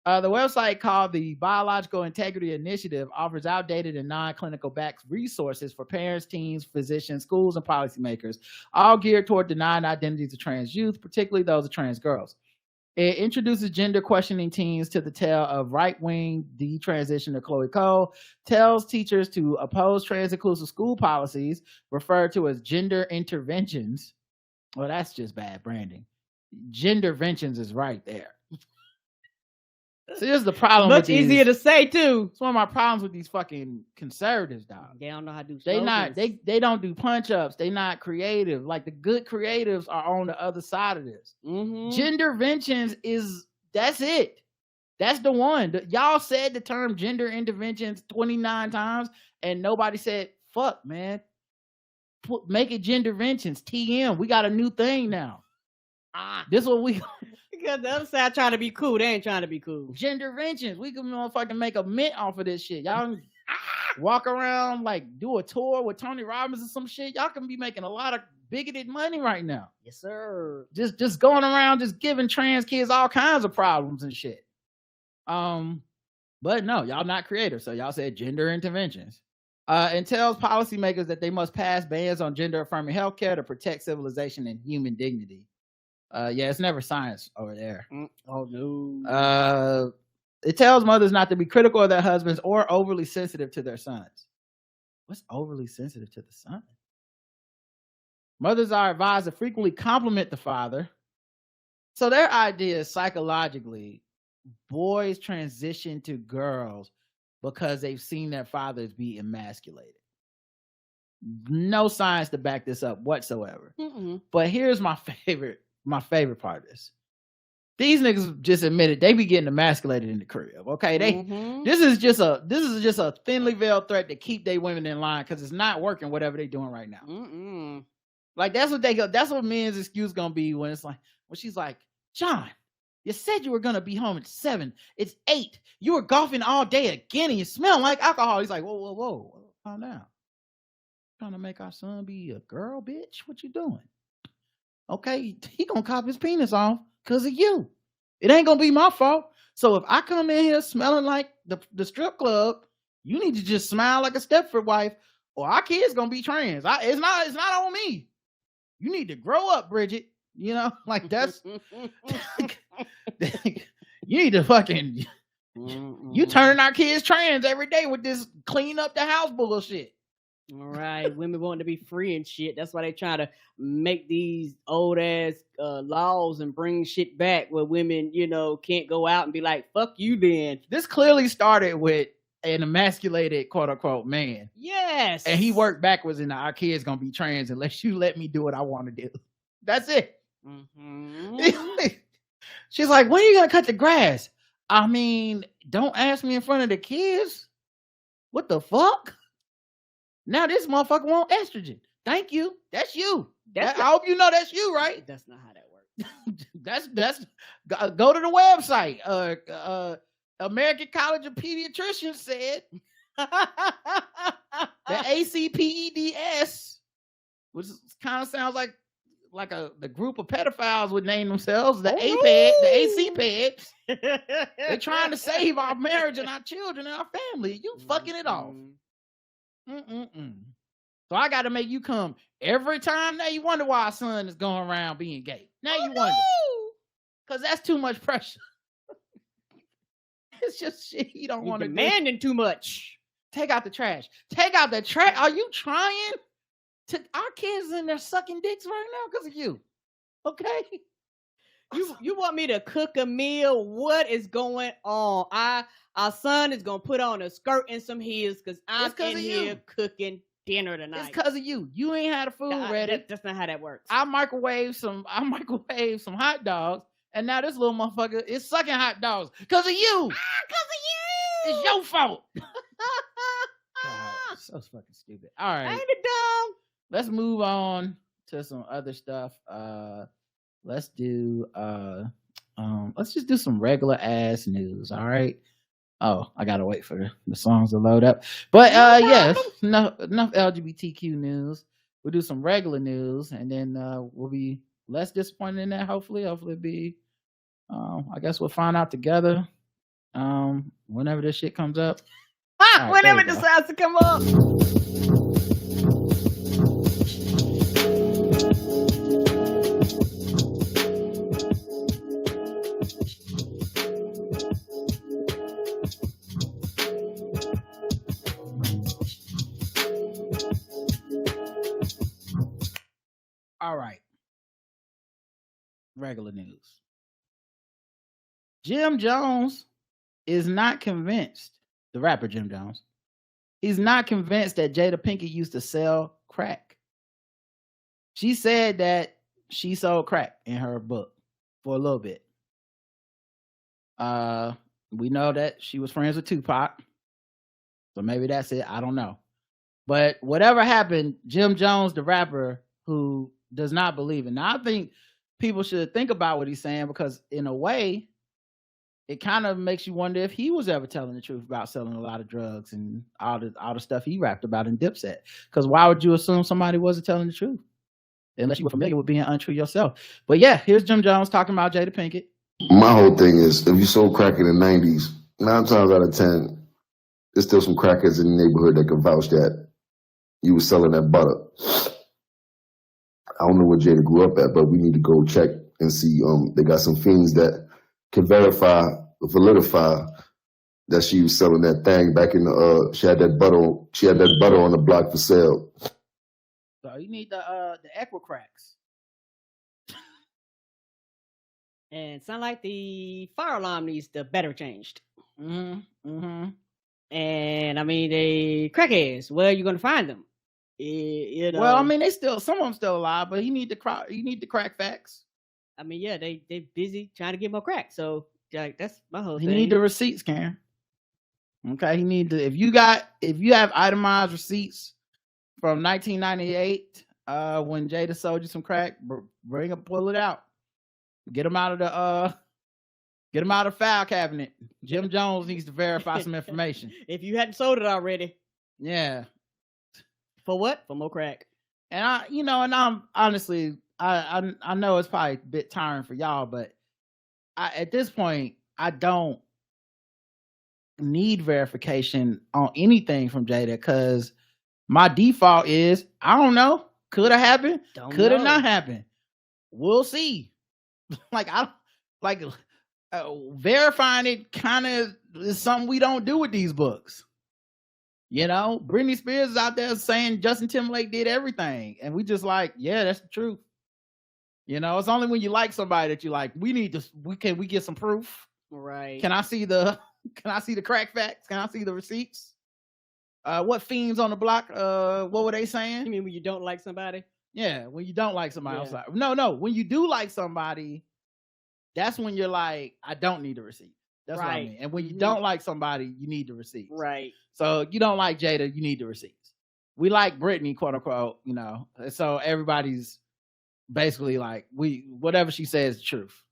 The website called the Biological Integrity Initiative offers outdated and non-clinical backed resources for parents, teens, physicians, schools, and policymakers, all geared toward denying identities of trans youth, particularly those of trans girls. It introduces gender questioning teens to the tale of right-wing detransitioner Chloe Cole, tells teachers to oppose trans-inclusive school policies referred to as gender interventions. Well, that's just bad branding. Genderventions is right there. So here's the problem. Much easier to say too. It's one of my problems with these fucking conservatives, dog. They don't know how to do. They don't do punch ups. They not creative. Like the good creatives are on the other side of this. Mm-hmm. Genderventions that's it. That's the one. Y'all said the term gender interventions 29 times, and nobody said fuck, man. Make it Genderventions. TM. We got a new thing now. This what we. Because the other side trying to be cool, they ain't trying to be cool. Genderventions, we can motherfucking make a mint off of this shit. Y'all walk around like do a tour with Tony Robbins or some shit. Y'all can be making a lot of bigoted money right now. Yes, sir. Just going around just giving trans kids all kinds of problems and shit. But no, y'all not creative, so y'all said gender interventions. And tells policymakers that they must pass bans on gender affirming healthcare to protect civilization and human dignity. Yeah, it's never science over there. Oh no. It tells mothers not to be critical of their husbands or overly sensitive to their sons. What's overly sensitive to the son? Mothers are advised to frequently compliment the father. So their idea is psychologically, boys transition to girls because they've seen their fathers be emasculated. No science to back this up whatsoever. But here's my favorite part of this. These niggas just admitted they be getting emasculated in the crib. Okay, this is just a thinly veiled threat to keep their women in line because it's not working. Whatever they doing right now, like that's what men's excuse gonna be when it's like when she's like, John, you said you were gonna be home at 7. It's 8. You were golfing all day again, and you smell like alcohol. He's like, whoa, calm down. Trying to make our son be a girl, bitch? What you doing? Okay, he gonna cop his penis off because of you. It ain't gonna be my fault. So if I come in here smelling like the strip club, you need to just smile like a Stepford wife, or our kid's gonna be trans. It's not on me. You need to grow up, Bridget. You know, like that's you need to fucking you turning our kids trans every day with this clean up the house bullshit. All right, women want to be free and shit. That's why they try to make these old ass laws and bring shit back where women, can't go out and be like, "Fuck you." Then this clearly started with an emasculated quote unquote man. Yes, and he worked backwards into our kids gonna be trans unless you let me do what I want to do. That's it. She's like, "When are you gonna cut the grass?" I mean, don't ask me in front of the kids. What the fuck? Now this motherfucker want estrogen. Thank you. That's you. I hope you know that's you, right? That's not how that works. that's go to the website. American College of Pediatricians said the ACPEDS, which kind of sounds like the group of pedophiles would name themselves, the APED, the ACPEDs. They're trying to save our marriage and our children and our family. You fucking it off. So I got to make you come every time. Now you wonder why our son is going around being gay. Now you wonder. Because that's too much pressure. It's just shit you don't want to do. Demanding too much. Take out the trash. Take out the trash. Are you trying Our kids in there sucking dicks right now because of you. Okay. You want me to cook a meal? What is going on? Our son is gonna put on a skirt and some heels because I'm in here cooking dinner tonight. It's because of you. You ain't had the food ready. That's not how that works. I microwave some hot dogs, and now this little motherfucker is sucking hot dogs because of you. Because of you. It's your fault. God, so fucking stupid. All right. Ain't it dumb? Let's move on to some other stuff. Let's just do some regular ass news. All right. Oh, I gotta wait for the songs to load up. But yes, enough LGBTQ news. We'll do some regular news, and then we'll be less disappointed in that. Hopefully it'll be. I guess we'll find out together. Whenever this shit comes up. Right, whenever it decides to come up. All right. Regular news. Jim Jones is not convinced, the rapper Jim Jones, he's not convinced that Jada Pinkett used to sell crack. She said that she sold crack in her book for a little bit. We know that she was friends with Tupac. So maybe that's it. I don't know. But whatever happened, Jim Jones, the rapper who does not believe it. Now, I think people should think about what he's saying because in a way, it kind of makes you wonder if he was ever telling the truth about selling a lot of drugs and all the stuff he rapped about in Dipset. Because why would you assume somebody wasn't telling the truth? Unless you were familiar with being untrue yourself. But yeah, here's Jim Jones talking about Jada Pinkett. My whole thing is, if you sold crack in the 90s, 9 times out of 10, there's still some crackheads in the neighborhood that can vouch that you were selling that butter. I don't know where Jada grew up at, but we need to go check and see. They got some fiends that can validify that she was selling that thing back in the. She had that butter on the block for sale. So you need the Equicracks. And sound like the fire alarm needs to better changed. And I mean, the crackheads. Where are you going to find them? You know. Well, I mean, some of them still alive, but you need the crack facts. I mean, yeah, they busy trying to get more crack. So like, that's my whole thing. You need the receipts, Karen. Okay, you need to if you have itemized receipts from 1998 when Jada sold you some crack, pull it out. Get them out of the file cabinet. Jim Jones needs to verify some information. If you hadn't sold it already. Yeah. For what? For more crack. And I'm honestly, I know it's probably a bit tiring for y'all, but at this point, I don't need verification on anything from Jada because my default is, I don't know. Could have happened. Could have not happened. We'll see. Verifying it kind of is something we don't do with these books. You know, Britney Spears is out there saying Justin Timberlake did everything. And we just like, yeah, that's the truth. You know, it's only when you like somebody that you like, we get some proof. Right. Can I see the crack facts? Can I see the receipts? What fiends on the block? What were they saying? You mean when you don't like somebody? Yeah, when you don't like somebody else. No. When you do like somebody, that's when you're like, I don't need the receipt. That's right. What I mean. And when you don't like somebody, you need the receipts. Right. So you don't like Jada, you need the receipts. We like Britney, quote unquote, you know. So everybody's basically like, whatever she says is the truth.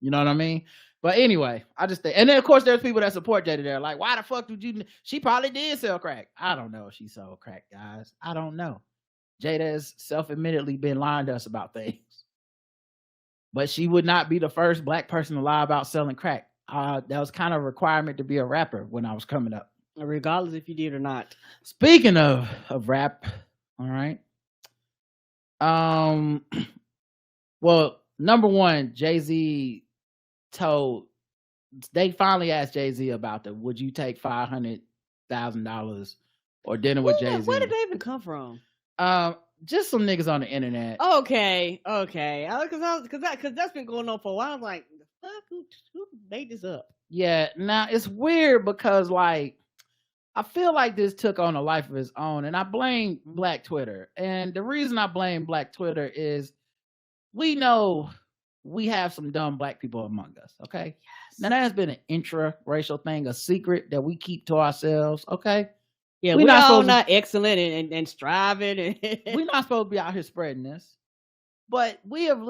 You know what I mean? But anyway, I just think, and then of course there's people that support Jada there. Like, why the fuck she probably did sell crack. I don't know if she sold crack, guys. I don't know. Jada has self-admittedly been lying to us about things. But she would not be the first Black person to lie about selling crack. That was kind of a requirement to be a rapper when I was coming up. Regardless if you did or not. Speaking of rap, all right. Well, number one, Jay-Z they finally asked Jay-Z about would you take $500,000 or dinner with Jay-Z? Where did they even come from? just some niggas on the internet. Okay. Because that's been going on for a while. I'm like, the fuck, who made this up? Yeah, now it's weird because like I feel like this took on a life of its own, and I blame Black Twitter. And the reason I blame Black Twitter is we know we have some dumb Black people among us, okay? Yes. Now that has been an intra-racial thing, a secret that we keep to ourselves, okay? Yeah, we're all not excellent and striving. We're not supposed to be out here spreading this. But we have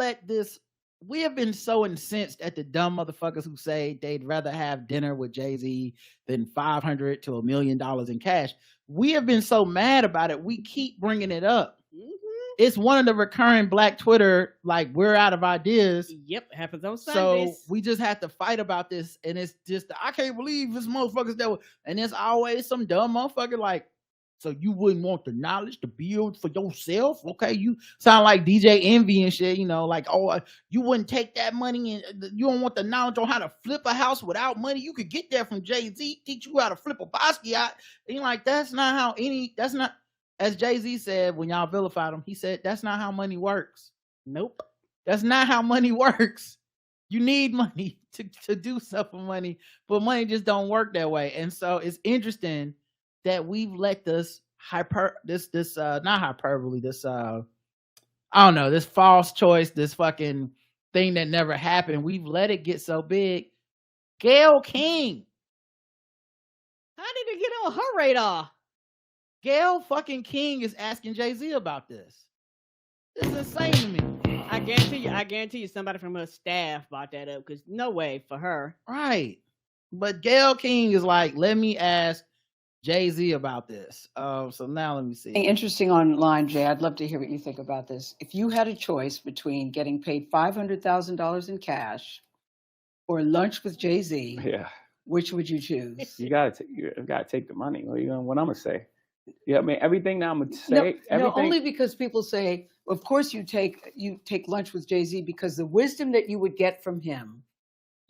been so incensed at the dumb motherfuckers who say they'd rather have dinner with Jay-Z than $500 to $1 million in cash. We have been so mad about it. We keep bringing it up. Mm-hmm. It's one of the recurring Black Twitter, like, we're out of ideas. Yep, happens on Sundays. So we just have to fight about this. And it's just, I can't believe this motherfuckers that and there's always some dumb motherfucker like, so you wouldn't want the knowledge to build for yourself? Okay, you sound like DJ Envy and shit, you know, like, oh, you wouldn't take that money and you don't want the knowledge on how to flip a house without money. You could get that from Jay-Z, teach you how to flip a Basquiat. And you're like, that's not, as Jay-Z said when y'all vilified him, he said, that's not how money works. Nope. That's not how money works. You need money to do stuff for money, but money just don't work that way. And so it's interesting that we've let this not hyperbole, this I don't know, this false choice, this fucking thing that never happened, we've let it get so big. Gayle King. How did it get on her radar? Gayle fucking King is asking Jay-Z about this. This is insane to me. I guarantee you somebody from her staff brought that up, because no way for her. Right. But Gayle King is like, let me ask Jay-Z about this. So now let me see. Interesting online, Jay. I'd love to hear what you think about this. If you had a choice between getting paid $500,000 in cash or lunch with Jay-Z, which would you choose? You gotta take the money. What I'm gonna say? Yeah, I mean everything that I'm gonna say. No, only because people say, of course you take lunch with Jay-Z because the wisdom that you would get from him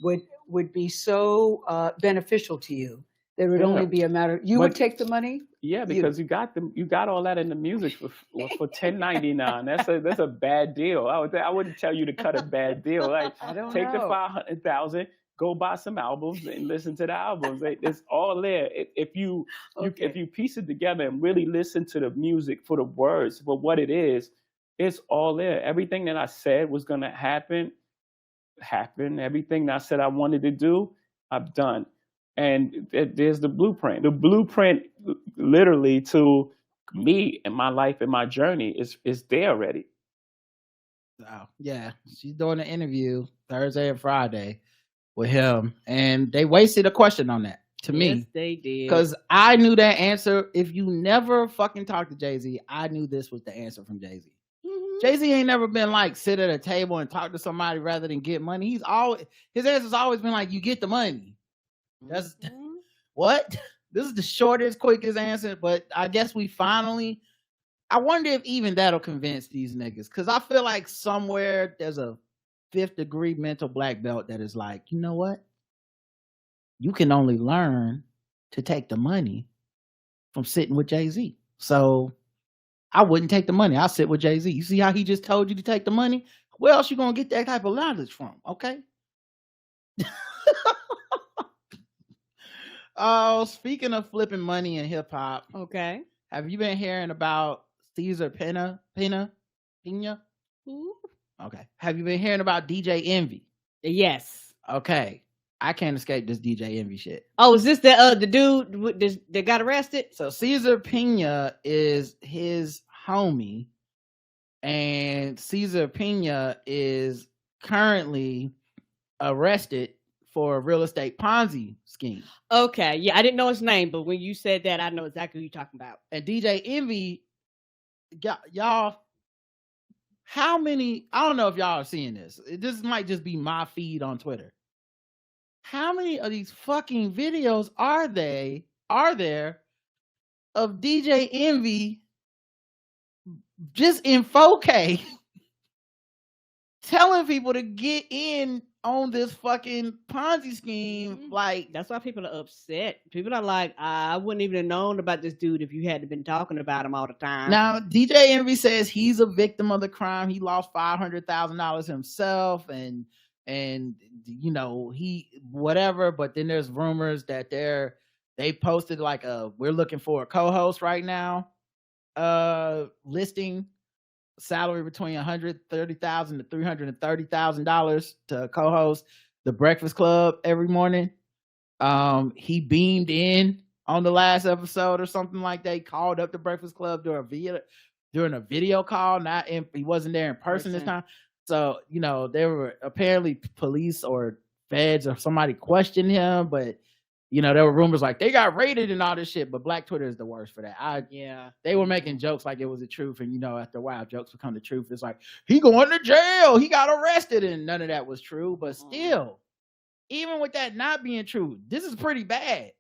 would be so beneficial to you. There would only be a matter. You would take the money. Yeah, because you got all that in the music for $10.99. That's a bad deal. I wouldn't tell you to cut a bad deal. Like take the $500,000, go buy some albums and listen to the albums. It's all there. If you piece it together and really listen to the music for the words, for what it is, it's all there. Everything that I said was gonna happen. Everything that I said I wanted to do, I've done. And there's the blueprint. The blueprint, literally, to me and my life and my journey is there already. Wow. Yeah, she's doing an interview Thursday and Friday with him, and they wasted a question on that. To me, yes, they did. Because I knew that answer. If you never fucking talked to Jay-Z, I knew this was the answer from Jay-Z. Mm-hmm. Jay-Z ain't never been like sit at a table and talk to somebody rather than get money. His answer's always been like, you get the money. That's what? This is the shortest, quickest answer, but I guess I wonder if even that'll convince these niggas, because I feel like somewhere there's a 5th degree mental black belt that is like, you know what? You can only learn to take the money from sitting with Jay-Z. So I wouldn't take the money. I'll sit with Jay-Z. You see how he just told you to take the money? Where else you gonna get that type of knowledge from? Okay. Oh, speaking of flipping money in hip hop, okay. Have you been hearing about Cesar Pena? Ooh. Okay. Have you been hearing about DJ Envy? Yes. Okay. I can't escape this DJ Envy shit. Oh, is this the dude that got arrested? So Cesar Pena is his homie, and Cesar Pena is currently arrested for a real estate Ponzi scheme. Okay, yeah, I didn't know his name, but when you said that, I know exactly who you're talking about. And DJ Envy, y'all, how many, I don't know if y'all are seeing this. This might just be my feed on Twitter. How many of these fucking videos are there of DJ Envy just in 4K telling people to get in on this fucking Ponzi scheme. Like, that's why people are upset. People are like, I wouldn't even have known about this dude if you hadn't been talking about him all the time. Now, DJ Envy says he's a victim of the crime. He lost $500,000 himself, and you know, he whatever. But then there's rumors that they posted like we're looking for a co-host right now, listing salary between $130,000 to $330,000 to co-host the Breakfast Club every morning. He beamed in on the last episode or something like that. He called up the Breakfast Club during a video call. He wasn't there in person this time. So, you know, there were apparently police or feds or somebody questioned him, but you know, there were rumors like they got raided and all this shit, but Black Twitter is the worst for that. They were making jokes like it was the truth, and you know, after a while, jokes become the truth. It's like, he going to jail, he got arrested, and none of that was true. But still, even with that not being true, this is pretty bad.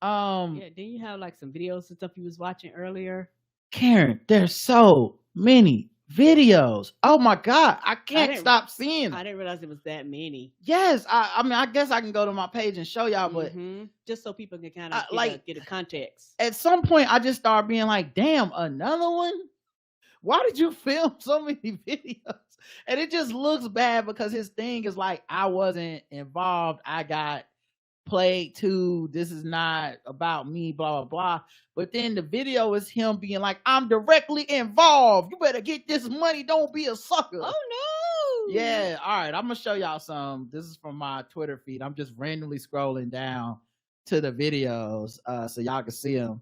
Didn't you have like some videos and stuff you was watching earlier? Karen, there's so many videos. Oh my God, I can't stop seeing them. I didn't realize it was that many. Yes, I mean, I guess I can go to my page and show y'all, but just so people can kind of get a context. At some point, I just started being like, damn, another one? Why did you film so many videos? And it just looks bad because his thing is like, I wasn't involved. I got played too. This is not about me, blah, blah, blah. But then the video is him being like, I'm directly involved. You better get this money. Don't be a sucker. Oh, no. Yeah. All right. I'm going to show y'all some. This is from my Twitter feed. I'm just randomly scrolling down to the videos so y'all can see them.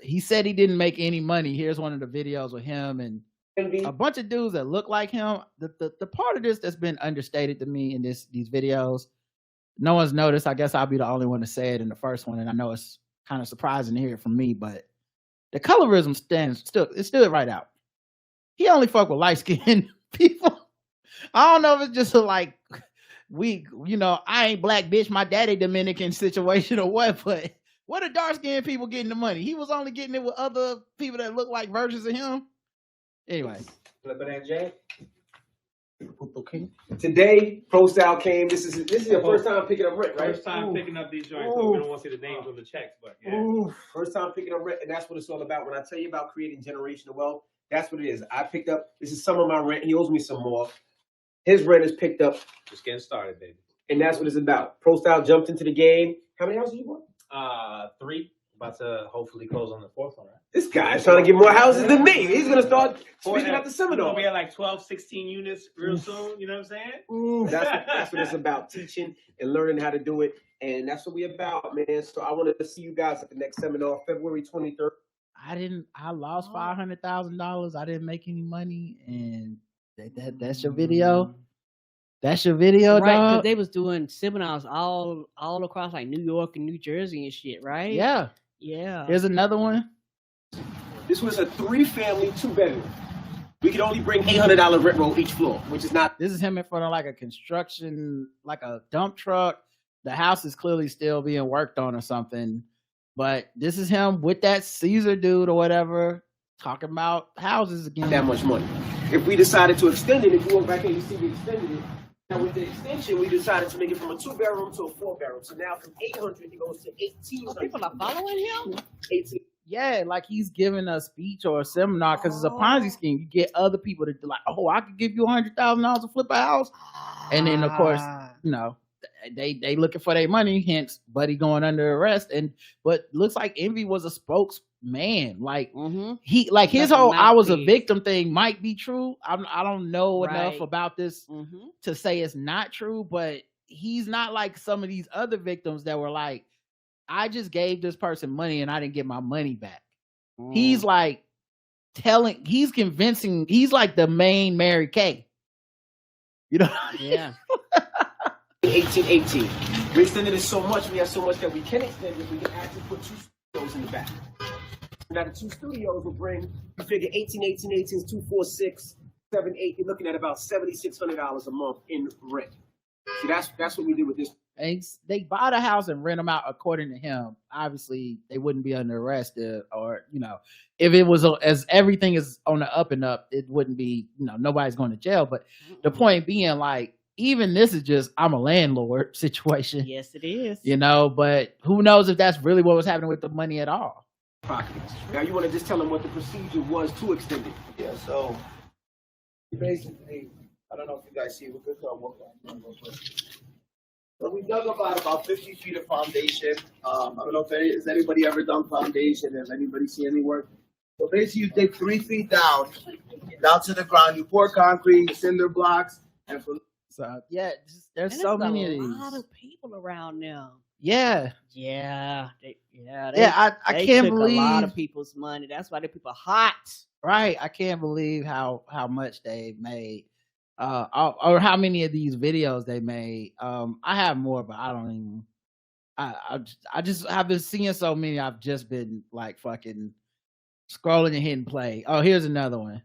He said he didn't make any money. Here's one of the videos with him and a bunch of dudes that look like him. The part of this that's been understated to me in these videos, no one's noticed. I guess I'll be the only one to say it in the first one, and I know it's kind of surprising to hear it from me, but the colorism stood right out. He only fuck with light-skinned people. I don't know if it's just like I ain't black, bitch, my daddy Dominican situation or what, but what are dark-skinned people getting the money? He was only getting it with other people that look like versions of him. Anyway. Flipping that Jay. Okay. Today, Pro Style came. This is your first time picking up rent, right? First time picking up these joints, so we don't want to see the names on the checks, but yeah. First time picking up rent, and that's what it's all about. When I tell you about creating generational wealth, that's what it is. I picked up, this is some of my rent. He owes me some more. His rent is picked up. Just getting started, baby. And that's what it's about. Pro Style jumped into the game. How many houses you bought? 3. About to hopefully close on the 4th one, right? This guy's trying to get more houses than me. He's going to start speaking at the seminar. We have like 12, 16 units real soon. You know what I'm saying? That's what it's about, teaching and learning how to do it. And that's what we're about, man. So I wanted to see you guys at the next seminar, February 23rd. I lost $500,000. I didn't make any money. And that's your video? That's your video, right? Because they was doing seminars all across like New York and New Jersey and shit, right? Yeah. Here's another one. This was a 3-family, 2-bedroom. We could only bring $800 rent roll each floor, which is not. This is him in front of like a construction, like a dump truck. The house is clearly still being worked on or something. But this is him with that Caesar dude or whatever, talking about houses again. That much money. If we decided to extend it, if you walk back here, you see we extended it. Now with the extension, we decided to make it from a 2-bedroom to a 4-bedroom. So now from 800, it goes to 1,800. People are following him? 18. Yeah, like he's giving a speech or a seminar because it's a Ponzi scheme. You get other people to like, oh, I could give you $100,000 to flip a house. And then, of course, you know, they looking for their money, hence Buddy going under arrest. But looks like Envy was a spokesman. Like he like his whole I was a victim thing might be true. I don't know enough about this to say it's not true, but he's not like some of these other victims that were like, I just gave this person money and I didn't get my money back. He's like he's convincing, he's like the main Mary Kay. You know? Yeah. 18. We extended it so much, we have so much that we can extend it. We can actually put 2 studios in the back. Now the 2 studios will bring, you figure 18 is 2, 4, 6, 7, 8. You're looking at about $7,600 a month in rent. See, that's what we did with this. and they buy the house and rent them out according to him. Obviously, they wouldn't be under arrest, or if it was as everything is on the up and up, it wouldn't be. Nobody's going to jail. But the point being, like, even this is just I'm a landlord situation. Yes, it is. But who knows if that's really what was happening with the money at all. Properties. Now you want to just tell them what the procedure was to extend it. Yeah, so basically, I don't know if you guys see it. We could walk on. So we dug about 50 feet of foundation. I don't know if has anybody ever done foundation. Has anybody seen any work? So basically, you dig 3 feet down to the ground. You pour concrete, cinder blocks, and from there's so many of these. A lot of people around now. Yeah. I can't took believe a lot of people's money. That's why the people hot. Right. I can't believe how much they made. Or how many of these videos they made. I have more, but I don't even. I've been seeing so many. I've just been like fucking scrolling and hitting play. Oh, here's another one.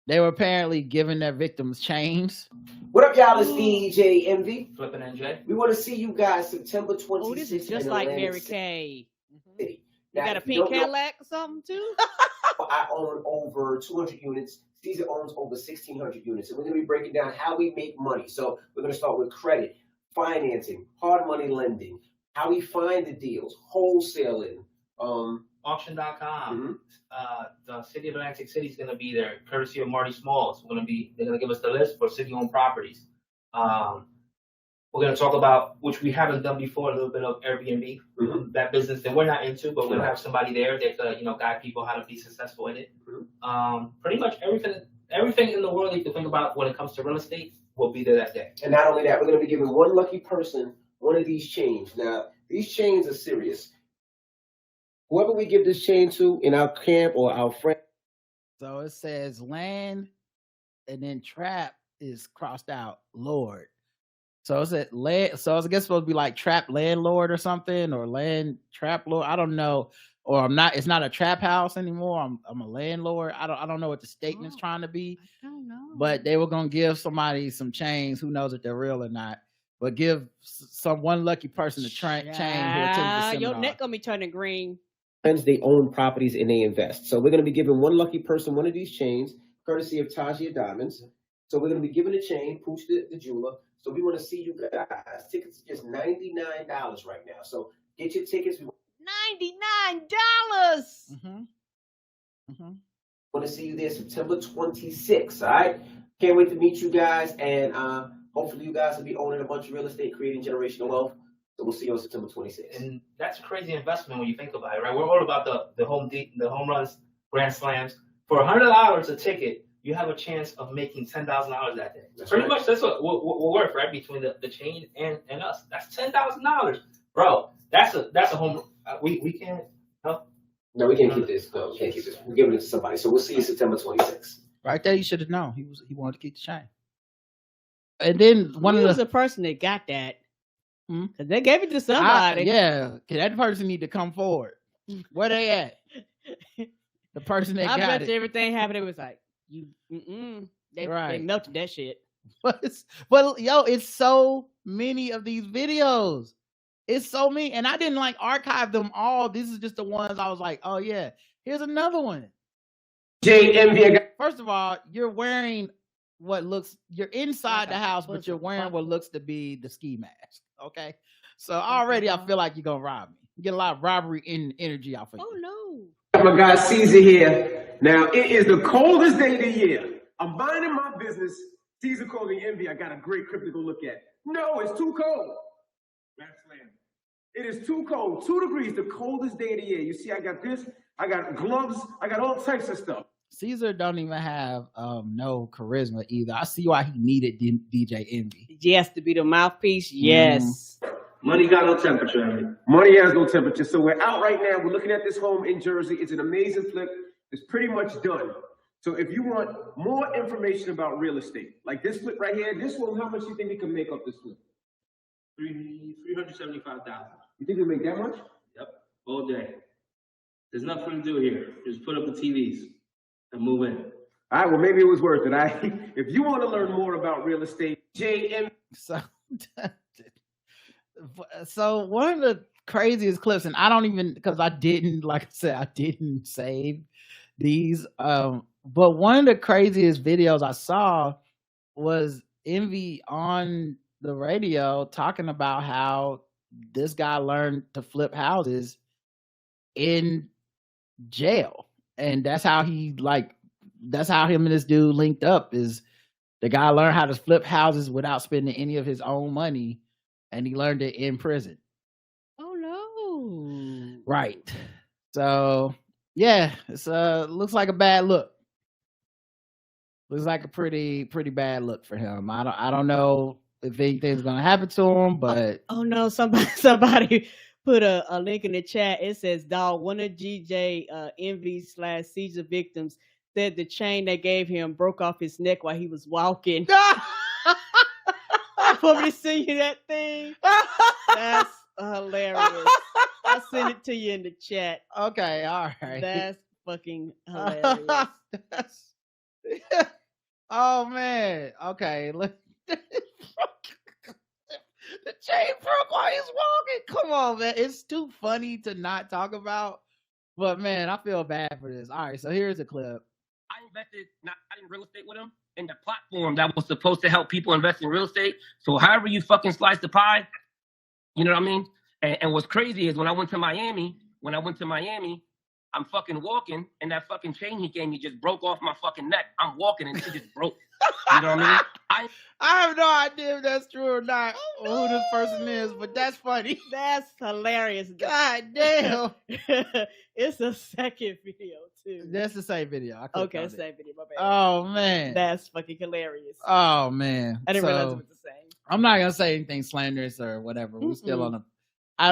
They were apparently giving their victims chains. What up, y'all? It's DJ Envy. Flippin' NJ. We want to see you guys September 26th. Oh, this is just like Mary Kay. You Now, got a pink Cadillac or something too? I own over 200 units. Caesar owns over 1,600 units. And we're going to be breaking down how we make money. So we're going to start with credit, financing, hard money lending, how we find the deals, wholesaling. Auction.com. The city of Atlantic City is going to be there, courtesy of Marty Smalls. They're going to give us the list for city-owned properties. We're going to talk about, which we haven't done before, a little bit of Airbnb, that business that we're not into, but we'll have somebody there that could, guide people how to be successful in it. Pretty much everything in the world you can think about when it comes to real estate will be there that day. And not only that, we're going to be giving one lucky person one of these chains. Now, these chains are serious. Whoever we give this chain to in our camp or our friend. So it says land, and then trap is crossed out, Lord. So is it land? So I guess it's supposed to be like trap landlord or something, or land trap lord. I don't know. Or I'm not. It's not a trap house anymore. I'm a landlord. I don't know what the statement's trying to be. I don't know. But they were gonna give somebody some chains. Who knows if they're real or not? But give one lucky person a chain who attended the seminar. Your neck gonna be turning green. They own properties and they invest. So we're going to be giving one lucky person one of these chains, courtesy of Tajia Diamonds. So we're going to be giving a chain, Pooch the jeweler. So we want to see you guys. Tickets are just $99 right now. So get your tickets. $99. Want to see you there September 26th. All right. Can't wait to meet you guys, and hopefully you guys will be owning a bunch of real estate, creating generational wealth. So we'll see you on September 26th. And that's a crazy investment when you think about it, right? We're all about the home runs, grand slams. For $100 a ticket, you have a chance of making $10,000 that day. Pretty much that's what we're worth, right? Between the chain and us. That's $10,000. Bro, that's a home. We can't help. No, we can't keep this. No, we can't keep this. We're giving it to somebody. So we'll see you September 26th. Right there, you should have known. He wanted to keep the chain. And then Who was the person that got that? Because they gave it to somebody. That person need to come forward. Where they at? The person that got it. I bet you everything happened. It was like, they melted that shit. But it's so many of these videos. It's so many. And I didn't archive them all. This is just the ones I was like, oh yeah, here's another one. First of all, you're wearing you're inside the house, but you're wearing what looks to be the ski mask. Okay. So already I feel like you're going to rob me. You get a lot of robbery energy off of you. Oh no. My guy Caesar here. Now, it is the coldest day of the year. I'm minding my business. Caesar calling Envy. I got a great crypto to go look at. No, it's too cold. It is too cold. 2 degrees, the coldest day of the year. You see, I got this. I got gloves. I got all types of stuff. Caesar don't even have no charisma either. I see why he needed DJ Envy. Yes, to be the mouthpiece. Yes. Money got no temperature. Money has no temperature. So we're out right now. We're looking at this home in Jersey. It's an amazing flip. It's pretty much done. So if you want more information about real estate, like this flip right here, this one, how much do you think we can make up this flip? $375,000. You think we make that much? Yep, all day. There's nothing to do here. Just put up the TVs and move in. All right, well, maybe it was worth it. If you want to learn more about real estate, JM. So So one of the craziest clips, and I don't even, because I didn't, like I said, I didn't save these. But one of the craziest videos I saw was Envy on the radio talking about how this guy learned to flip houses in jail, and that's how him and this dude linked up. Is the guy learned how to flip houses without spending any of his own money, and he learned it in prison. Oh no! Right. So yeah, it's looks like a bad look. Looks like a pretty bad look for him. I don't know if anything's gonna happen to him, but oh no, somebody put a link in the chat. It says, "Dog, one of GJ Envy / seizure victims said the chain they gave him broke off his neck while he was walking." Want me to send you that thing? That's hilarious. I'll send it to you in the chat. Okay, all right. That's fucking hilarious. Oh man. Okay. Look. The chain broke while he's walking. Come on, man. It's too funny to not talk about. But man, I feel bad for this. All right, so here's a clip. I invested not in real estate with him in the platform that was supposed to help people invest in real estate. So however you fucking slice the pie, you know what I mean? And what's crazy is when I went to Miami, I'm fucking walking, and that fucking chain he gave me just broke off my fucking neck. I'm walking, and it just broke. You know what I mean? I have no idea if that's true or not, or who this person is, but that's funny. That's hilarious. God damn. It's a second video, too. That's the same video. Okay, same video. My bad. Oh, man. That's fucking hilarious. Oh, man. I didn't realize it was the same. I'm not going to say anything slanderous or whatever. We're still on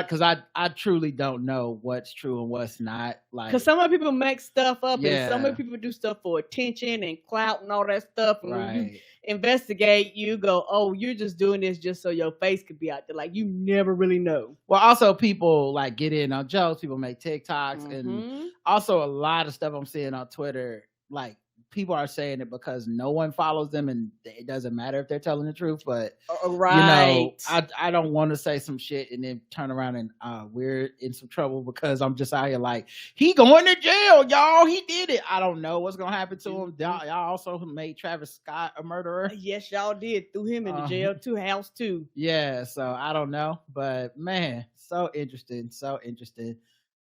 because I truly don't know what's true and what's not. Like, because some of people make stuff up, Yeah. and some of people do stuff for attention and clout and all that stuff. And when you right. investigate, you go, "Oh, you're just doing this just so your face could be out there." Like, you never really know. Well, also people like get in on jokes. People make TikToks, and also a lot of stuff I'm seeing on Twitter. Like, people are saying it because no one follows them, and it doesn't matter if they're telling the truth. But right, you know, I don't want to say some shit and then turn around and we're in some trouble because I'm just out here like, he going to jail, y'all. He did it. I don't know what's gonna happen to him. Y'all also made Travis Scott a murderer. Yes, y'all did. Threw him in the jail too, house too. Yeah, so I don't know, but man, so interesting.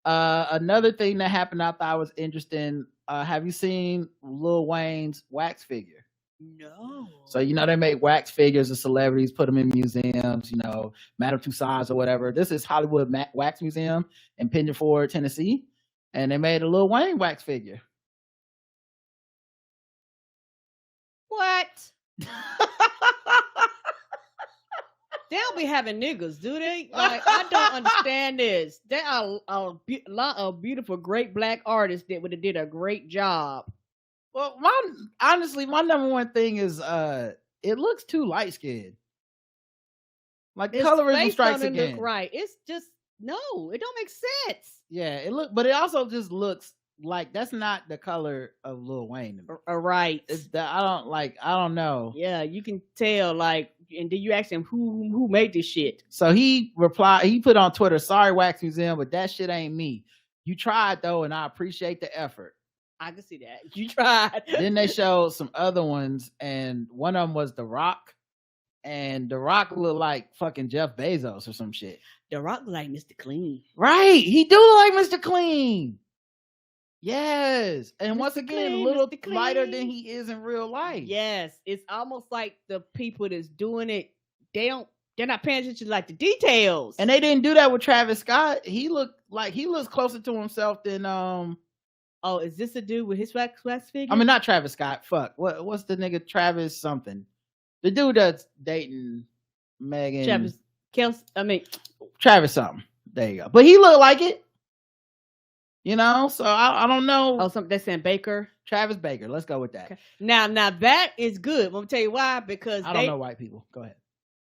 Another thing that happened I thought was interesting. Have you seen Lil Wayne's wax figure? No. So, you know, they make wax figures of celebrities, put them in museums, you know, Madame Tussauds or whatever. This is Hollywood Wax Museum in Pigeon Forge, Tennessee. And they made a Lil Wayne wax figure. What? They don't be having niggas, do they? Like, I don't understand this. There are a lot of beautiful, great black artists that would have did a great job. Well, honestly, my number one thing is it looks too light skinned. Like, colorism strikes again. Look right. It's just no, it don't make sense. Yeah, but it also just looks like that's not the color of Lil Wayne. Right. It's that I don't know. Yeah, you can tell, like, and then you ask him who made this shit. So he put on Twitter, "Sorry, Wax Museum, but that shit ain't me. You tried though, and I appreciate the effort." I can see that. You tried. Then they showed some other ones, and one of them was The Rock. And The Rock looked like fucking Jeff Bezos or some shit. The Rock looked like Mr. Clean. Right. He do look like Mr. Clean. Yes. And Mr. once again, Clean, a little Mr. Clean. lighter than he is in real life. Yes. It's almost like the people that's doing it, they're not paying attention to like the details. And they didn't do that with Travis Scott. He looks closer to himself than Oh, is this a dude with his wax figure? I mean, not Travis Scott. Fuck. What's the nigga? Travis something. The dude that's dating Megan. Travis something. There you go. But he looked like it. You know, so I don't know. Oh, something they're saying Baker. Travis Baker. Let's go with that. Okay. Now that is good. I'm gonna tell you why, because I don't know white people. Go ahead.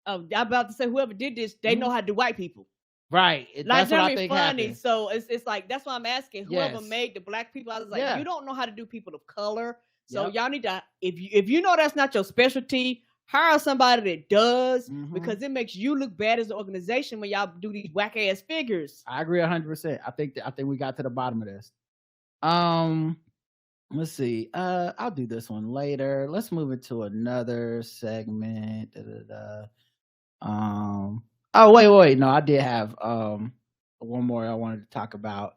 Oh, I'm about to say whoever did this, they know how to do white people. Right. That's what I think funny. happened. So it's like, that's why I'm asking whoever made the black people. I was like, you don't know how to do people of color. So y'all need to, if you know that's not your specialty, Hire somebody that does, because it makes you look bad as an organization when y'all do these whack ass figures. I agree 100%. I think we got to the bottom of this. Let's see. I'll do this one later. Let's move into another segment. Oh wait. No, I did have one more I wanted to talk about.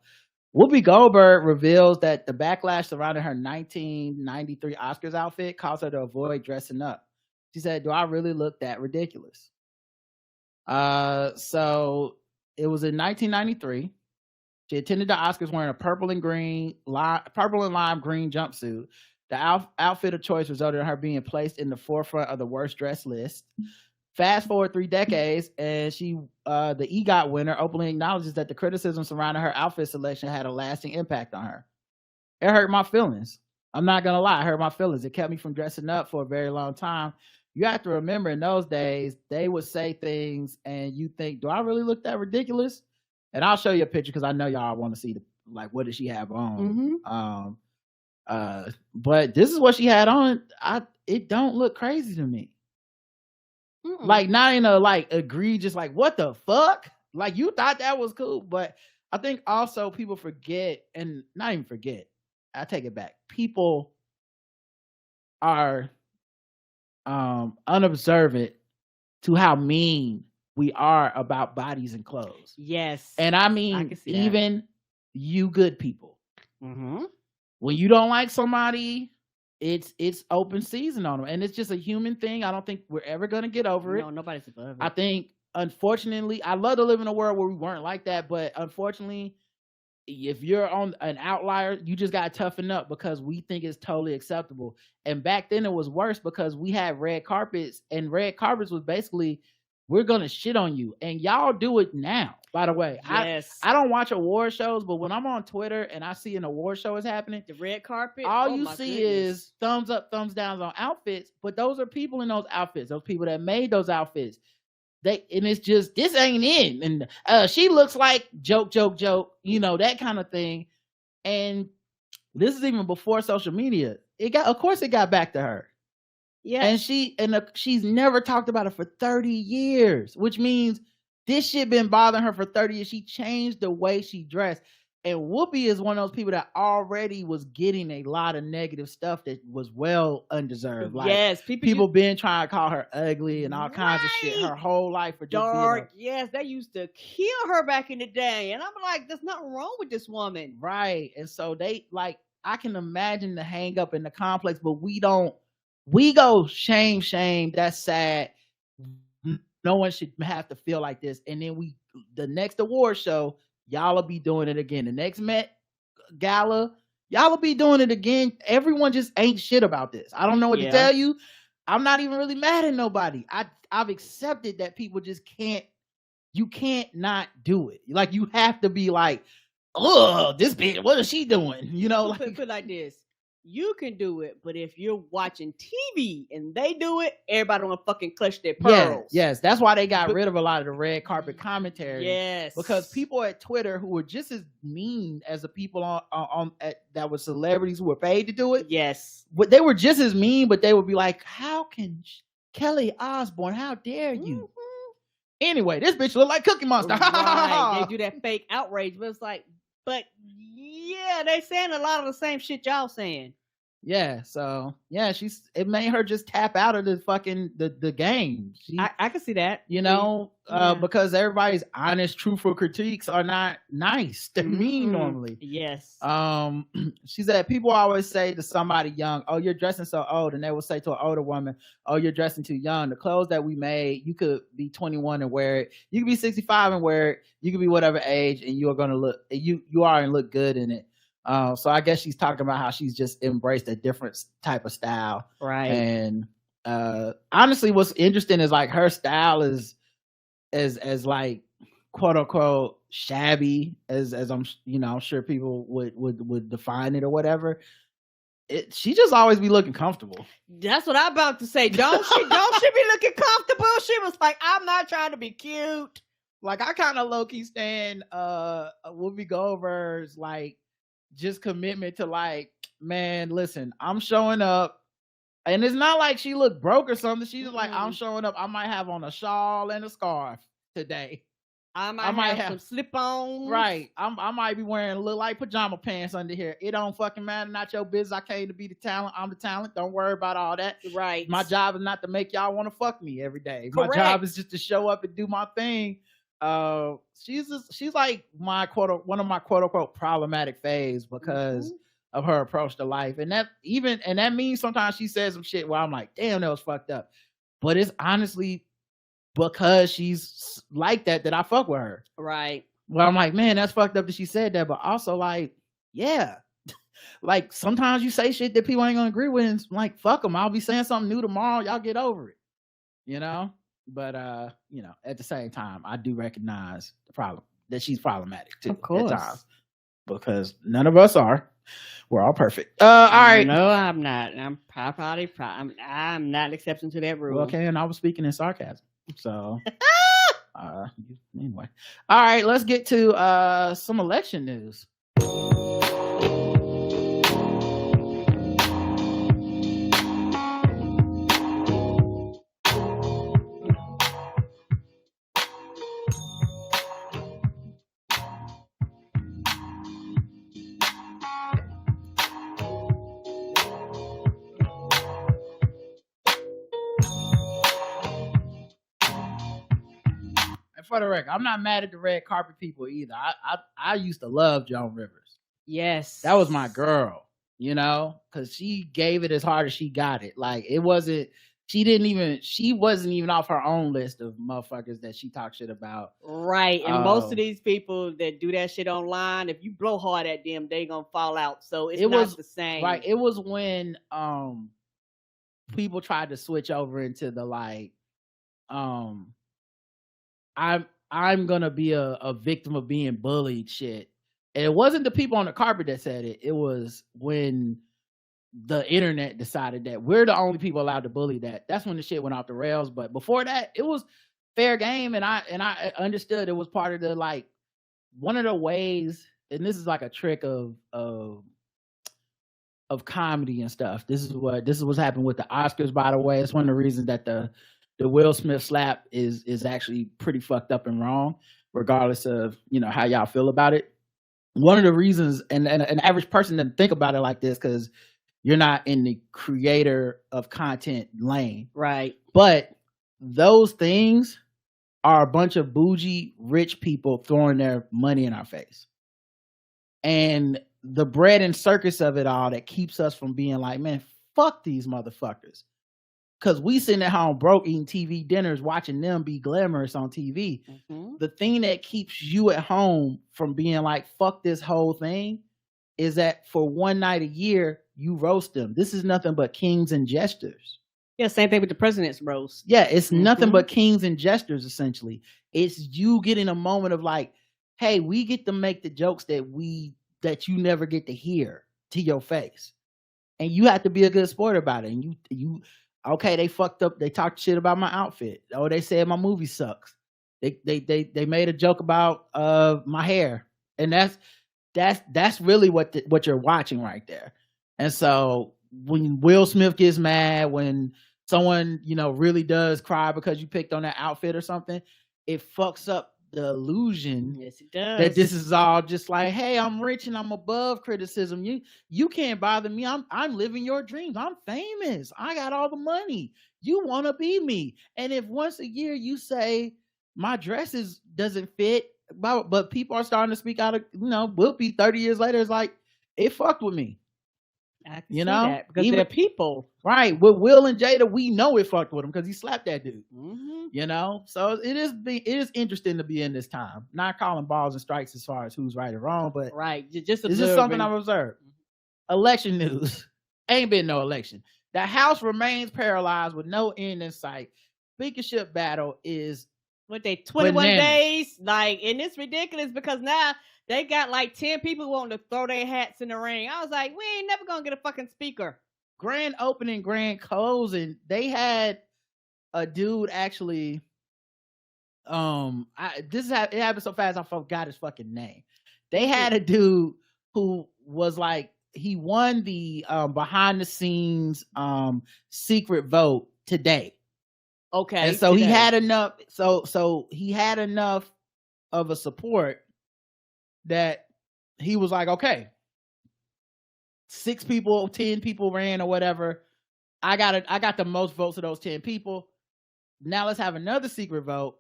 Whoopi Goldberg reveals that the backlash surrounding her 1993 Oscars outfit caused her to avoid dressing up. She said, "Do I really look that ridiculous?" So it was in 1993. She attended the Oscars wearing a purple and lime green jumpsuit. The outfit of choice resulted in her being placed in the forefront of the worst dressed list. Fast forward 3 decades, and she, the EGOT winner, openly acknowledges that the criticism surrounding her outfit selection had a lasting impact on her. It hurt my feelings. I'm not gonna lie, it hurt my feelings. It kept me from dressing up for a very long time. You have to remember, in those days, they would say things, and you think, "Do I really look that ridiculous?" And I'll show you a picture because I know y'all want to see what did she have on. But this is what she had on. It don't look crazy to me. Like, not in a egregious, what the fuck? Like, you thought that was cool. But I think also people forget, and not even forget, I take it back. People are unobservant to how mean we are about bodies and clothes. Yes. And I mean, even you good people. When you don't like somebody, it's open season on them. And it's just a human thing. I don't think we're ever going to get over it. No, nobody's above it. I think, unfortunately, I love to live in a world where we weren't like that. But unfortunately, if you're on an outlier, you just got to toughen up because we think it's totally acceptable. And back then it was worse because we had red carpets, and red carpets was basically, we're going to shit on you. And y'all do it now, by the way. Yes. I don't watch award shows, but when I'm on Twitter and I see an award show is happening, the red carpet, all you see is thumbs up, thumbs downs on outfits. But those are people in those outfits, those people that made those outfits. And it's just, this ain't in. And she looks like joke, that kind of thing. And this is even before social media. Of course it got back to her. Yeah. And she's never talked about it for 30 years, which means this shit been bothering her for 30 years. She changed the way she dressed. And Whoopi is one of those people that already was getting a lot of negative stuff that was well undeserved. Like, yes, people been trying to call her ugly and all kinds of shit her whole life for just dark. Yes, they used to kill her back in the day. And I'm like, there's nothing wrong with this woman. Right. And so they, I can imagine the hang up in the complex, but we go shame, that's sad. No one should have to feel like this. And then the next award show, y'all will be doing it again. The next Met Gala, y'all will be doing it again. Everyone just ain't shit about this. I don't know what to tell you. I'm not even really mad at nobody. I've accepted that people just you can't not do it. Like, you have to be like, oh, this bitch, what is she doing? Put like this. You can do it, but if you're watching TV and they do it, everybody want to fucking clutch their pearls. Yes, that's why they got rid of a lot of the red carpet commentary. Yes, because people at Twitter who were just as mean as the people that were celebrities who were paid to do it. Yes, but they were just as mean. But they would be like, "How can Kelly Osbourne? How dare you?" Anyway, this bitch look like Cookie Monster. Right. They do that fake outrage, but it's like, yeah, they saying a lot of the same shit y'all saying. Yeah, so yeah, it made her just tap out of the fucking the game. I can see that. Because everybody's honest, truthful critiques are not nice. They're mean normally. Yes. She said people always say to somebody young, "Oh, you're dressing so old," and they will say to an older woman, "Oh, you're dressing too young." The clothes that we made, you could be 21 and wear it. You could be 65 and wear it. You could be whatever age, and you are gonna look. You are and look good in it. So I guess she's talking about how she's just embraced a different type of style. Right. And honestly, what's interesting is like her style is as like quote unquote shabby as I'm sure people would define it or whatever. She just always be looking comfortable. That's what I'm about to say. Don't she be looking comfortable? She was like, I'm not trying to be cute. Like, I kind of low-key stand Whoopi Goldberg's like just commitment to like, man, listen, I'm showing up And it's not like she looked broke or something. She's just like, I'm showing up. I might have on a shawl and a scarf today. I might have some slip-ons. Right. I might be wearing look like pajama pants under here. It don't fucking matter. Not your business. I came to be the talent. I'm the talent. Don't worry about all that. Right. My job is not to make y'all want to fuck me every day. Correct. My job is just to show up and do my thing. She's like one of my quote unquote problematic faves because of her approach to life. And that means sometimes she says some shit where I'm like, damn, that was fucked up. But it's honestly because she's like that I fuck with her. Right. Well, I'm like, man, that's fucked up that she said that, but also like, yeah. Like sometimes you say shit that people ain't gonna agree with, and it's like, fuck them. I'll be saying something new tomorrow. Y'all get over it. You know? But at the same time, I do recognize the problem that she's problematic too. Of course. At times. Because none of us are. We're all perfect. All right. No, I'm not. I'm not an exception to that rule. Okay, and I was speaking in sarcasm. So anyway. All right, let's get to some election news. For the record, I'm not mad at the red carpet people either. I used to love Joan Rivers. Yes. That was my girl, because she gave it as hard as she got it. Like she wasn't even off her own list of motherfuckers that she talked shit about. Right. And most of these people that do that shit online, if you blow hard at them, they gonna fall out. So it's not the same. Right. It was when people tried to switch over into the like I'm gonna be a victim of being bullied shit. And it wasn't the people on the carpet that said it. It was when the internet decided that we're the only people allowed to bully that. That's when the shit went off the rails. But before that, it was fair game, and I understood it was part of the like one of the ways, and this is like a trick of comedy and stuff. This is what's happened with the Oscars, by the way. It's one of the reasons that the Will Smith slap is actually pretty fucked up and wrong, regardless of how y'all feel about it. One of the reasons, and an average person doesn't think about it like this because you're not in the creator of content lane, right? But those things are a bunch of bougie rich people throwing their money in our face, and the bread and circus of it all that keeps us from being like, man, fuck these motherfuckers. Because we sitting at home broke eating TV dinners, watching them be glamorous on TV. Mm-hmm. The thing that keeps you at home from being like, fuck this whole thing, is that for one night a year, you roast them. This is nothing but kings and jesters. Yeah, same thing with the president's roast. Yeah, it's nothing but kings and jesters, essentially. It's you getting a moment of like, hey, we get to make the jokes that you never get to hear to your face. And you have to be a good sport about it. And you okay, they fucked up. They talked shit about my outfit. Oh, they said my movie sucks. They made a joke about my hair, and that's really what you're watching right there. And so when Will Smith gets mad, when someone really does cry because you picked on that outfit or something, it fucks up the illusion. Yes, it does. That this is all just like, hey, I'm rich and I'm above criticism. You can't bother me. I'm living your dreams. I'm famous. I got all the money. You want to be me. And if once a year you say my dresses doesn't fit, but people are starting to speak out of, Whoopi 30 years later is like, it fucked with me. I can see that because they're people. Right. With Will and Jada, we know it fucked with him because he slapped that dude. Mm-hmm. So it is interesting to be in this time. Not calling balls and strikes as far as who's right or wrong, but right. Just this is something I've observed. Election news. Ain't been no election. The House remains paralyzed with no end in sight. Speakership battle is what they 21 bananas. days. Like, and it's ridiculous because now they got like 10 people wanting to throw their hats in the ring. I was like, we ain't never gonna get a fucking speaker. Grand opening, grand closing. They had a dude actually. It happened so fast I forgot his fucking name. They had a dude who was like he won the behind the scenes secret vote today. Okay. And so today. he had enough. So he had enough of a support that he was like, okay, 6 people, 10 people ran or whatever. I got the most votes of those 10 people. Now let's have another secret vote.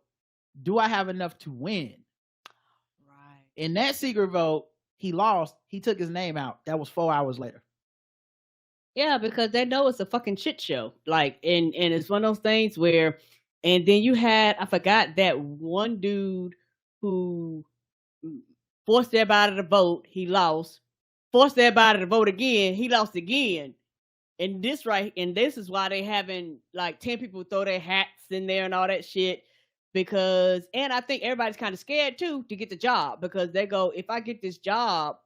Do I have enough to win? Right. In that secret vote, he lost. He took his name out. That was 4 hours later. Yeah, because they know it's a fucking shit show. Like, and it's one of those things where, and then you had, I forgot that one dude who forced everybody to vote. He lost. Forced everybody to vote again. He lost again. And this is why they having like 10 people throw their hats in there and all that shit. Because, and I think everybody's kind of scared too to get the job, because they go, if I get this job,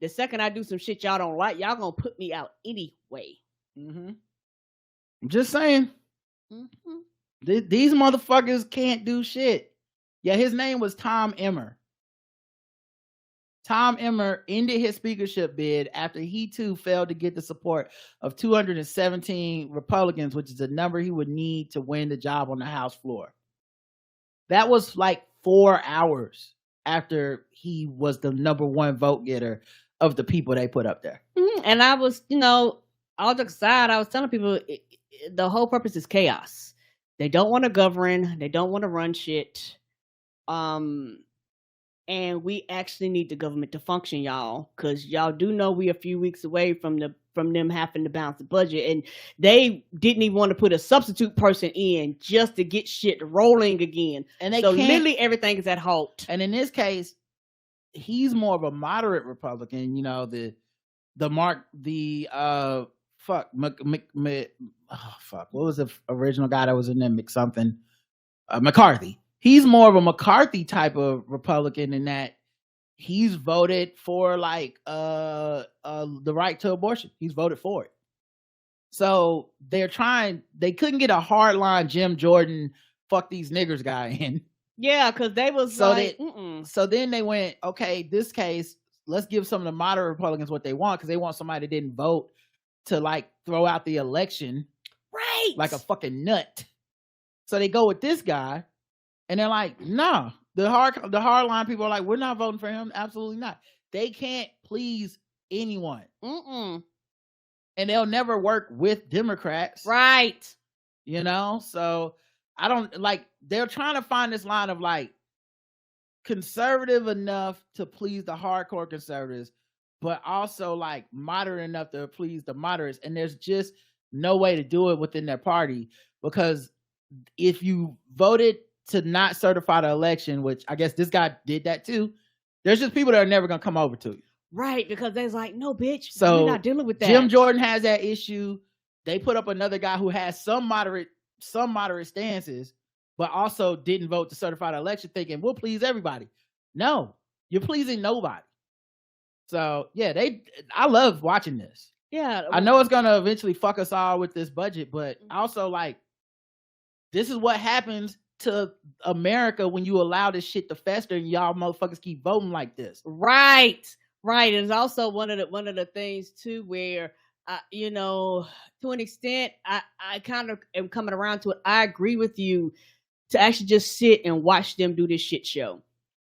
the second I do some shit y'all don't like, y'all gonna put me out anyway. Mm-hmm. I'm just saying. Mm-hmm. These motherfuckers can't do shit. Yeah, his name was Tom Emmer. Tom Emmer ended his speakership bid after he too failed to get the support of 217 Republicans, which is the number he would need to win the job on the House floor. That was like 4 hours after he was the number one vote getter of the people they put up there. Mm-hmm. And I was, all jokes aside, I was telling people the whole purpose is chaos. They don't want to govern. They don't want to run shit. And we actually need the government to function, y'all, because y'all do know we a few weeks away from them having to balance the budget, and they didn't even want to put a substitute person in just to get shit rolling again. And so literally everything is at halt. And in this case, he's more of a moderate Republican. What was the original guy that was in there? McCarthy. He's more of a McCarthy type of Republican in that he's voted for like the right to abortion. He's voted for it. So they couldn't get a hardline Jim Jordan fuck these niggers guy in. Yeah, because they was so then they went, okay, this case, let's give some of the moderate Republicans what they want, because they want somebody that didn't vote to like throw out the election. Right. Like a fucking nut. So they go with this guy. And they're like, nah, the hardline people are like, we're not voting for him. Absolutely not. They can't please anyone. Mm-mm. And they'll never work with Democrats. Right. So I don't like, they're trying to find this line of like conservative enough to please the hardcore conservatives, but also like moderate enough to please the moderates. And there's just no way to do it within their party, because if you voted to not certify the election, which I guess this guy did that too, there's just people that are never gonna come over to you. Right, because they're like, no, bitch, so we're not dealing with that. Jim Jordan has that issue. They put up another guy who has some moderate stances, but also didn't vote to certify the election, thinking we'll please everybody. No, you're pleasing nobody. So yeah, I love watching this. Yeah, I know it's gonna eventually fuck us all with this budget, but also like, this is what happens to America when you allow this shit to fester and y'all motherfuckers keep voting like this. Right. And it's also one of the things too where to an extent I kind of am coming around to it. I agree with you to actually just sit and watch them do this shit show.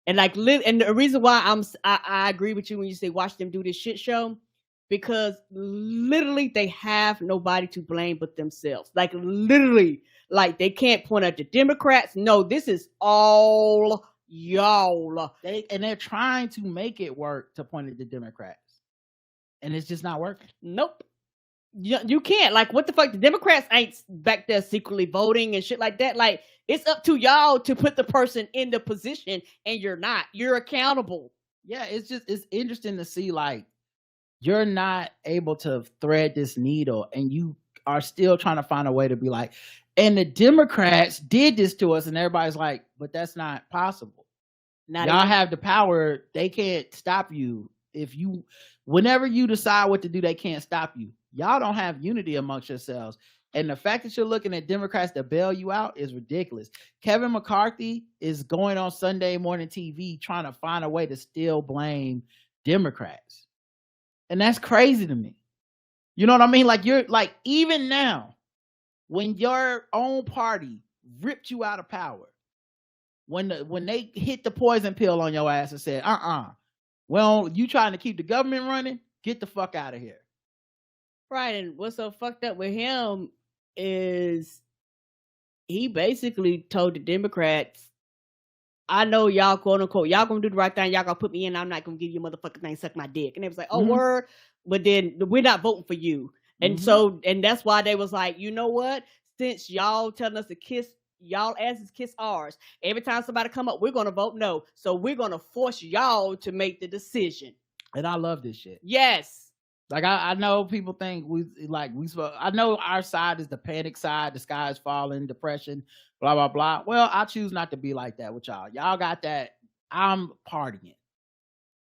And like and the reason why I agree with you when you say watch them do this shit show, because literally they have nobody to blame but themselves. Like literally, like they can't point at the Democrats. No, this is all y'all. They're trying to make it work to point at the Democrats, and it's just not working. Nope. You can't. Like, what the fuck? The Democrats ain't back there secretly voting and shit like that. Like, it's up to y'all to put the person in the position, and you're not. You're accountable. Yeah, it's interesting to see, like, you're not able to thread this needle, and you are still trying to find a way to be like, and the Democrats did this to us, and everybody's like, but that's not possible. Y'all have the power. They can't stop you. Whenever you decide what to do, they can't stop you. Y'all don't have unity amongst yourselves. And the fact that you're looking at Democrats to bail you out is ridiculous. Kevin McCarthy is going on Sunday morning TV trying to find a way to still blame Democrats. And that's crazy to me. You know what I mean? Like, you're like, even now, when your own party ripped you out of power, when they hit the poison pill on your ass and said, well, you trying to keep the government running? Get the fuck out of here. Right. And what's so fucked up with him is he basically told the Democrats, I know y'all, quote unquote, y'all gonna do the right thing. Y'all gonna put me in. I'm not gonna give you a motherfucking thing, suck my dick. And they was like, oh, word. But then we're not voting for you. And so, and that's why they was like, you know what? Since y'all telling us to kiss, y'all asses kiss ours. Every time somebody come up, we're gonna vote no. So we're gonna force y'all to make the decision. And I love this shit. Yes. Like, I know people think I know our side is the panic side, the sky is falling, depression, blah, blah, blah. Well, I choose not to be like that with y'all. Y'all got that. I'm partying.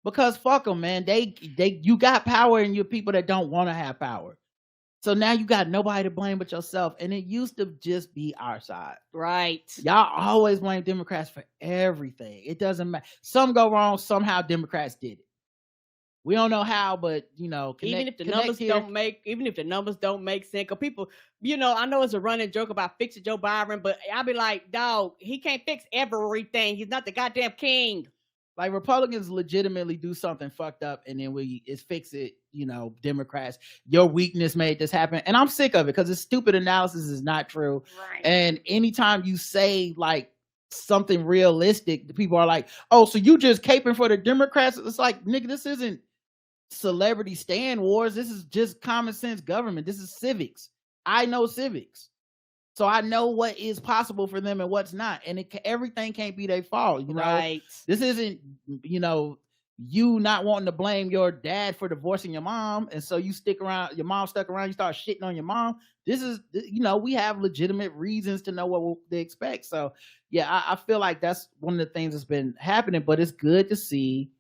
Because fuck them, man. You got power and you're people that don't want to have power. So now you got nobody to blame but yourself. And it used to just be our side. Right. Y'all always blame Democrats for everything. It doesn't matter. Some go wrong. Somehow Democrats did it. We don't know how, but even if the numbers don't make sense, because people, I know it's a running joke about fixing Joe Biden, but I'll be like, dog, he can't fix everything. He's not the goddamn king. Like, Republicans legitimately do something fucked up, and then it's fix it. Democrats, your weakness made this happen, and I'm sick of it because it's stupid analysis is not true. Right. And anytime you say like something realistic, the people are like, oh, so you just caping for the Democrats? It's like, nigga, this isn't celebrity stand wars. This is just common sense government. This is civics. I know civics, so I know what is possible for them and what's not, and everything can't be their fault. Right. This isn't you not wanting to blame your dad for divorcing your mom, and so you stick around, your mom stuck around, you start shitting on your mom. This is, we have legitimate reasons to know what they expect. So yeah, I feel like that's one of the things that's been happening, but it's good to see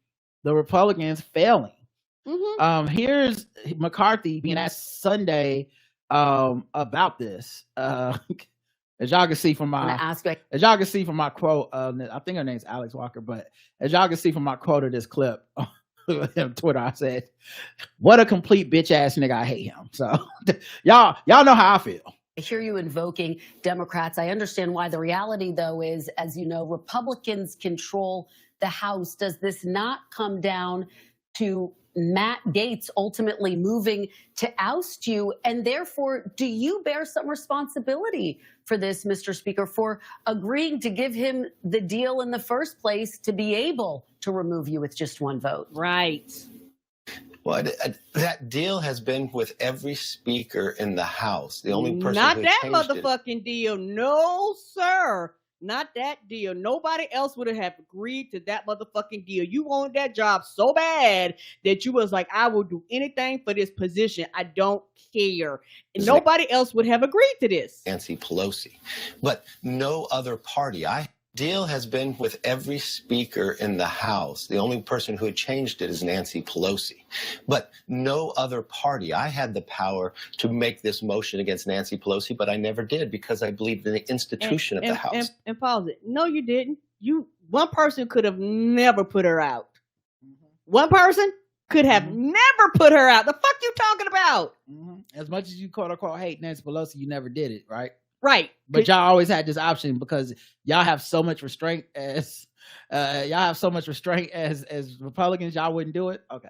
the Republicans failing. Here's McCarthy being asked Sunday about this. As y'all can see from my quote, I think her name's Alex Walker, but as y'all can see from my quote of this clip on Twitter, I said, "What a complete bitch ass nigga! I hate him." So y'all know how I feel. I hear you invoking Democrats. I understand why. The reality, though, is, as you know, Republicans control the House. Does this not come down to Matt Gaetz ultimately moving to oust you? And therefore, do you bear some responsibility for this, Mr. Speaker, for agreeing to give him the deal in the first place to be able to remove you with just one vote? Right. Well, that deal has been with every speaker in the House. The only person not who that changed motherfucking deal. No, sir. Not that deal. Nobody else would have agreed to that motherfucking deal. You wanted that job so bad that you was like, I will do anything for this position. I don't care. And nobody else would have agreed to this. Nancy Pelosi. But no other party. Deal has been with every speaker in the House. The only person who had changed it is Nancy Pelosi. But no other party. I had the power to make this motion against Nancy Pelosi, but I never did because I believed in the institution of the House. And pause it. No, you didn't. One person could have never put her out. One person could have never put her out. The fuck you talking about? As much as you quote unquote hate Nancy Pelosi, you never did it, right? Right. But y'all always had this option because y'all have so much restraint as Republicans. Y'all wouldn't do it. Okay.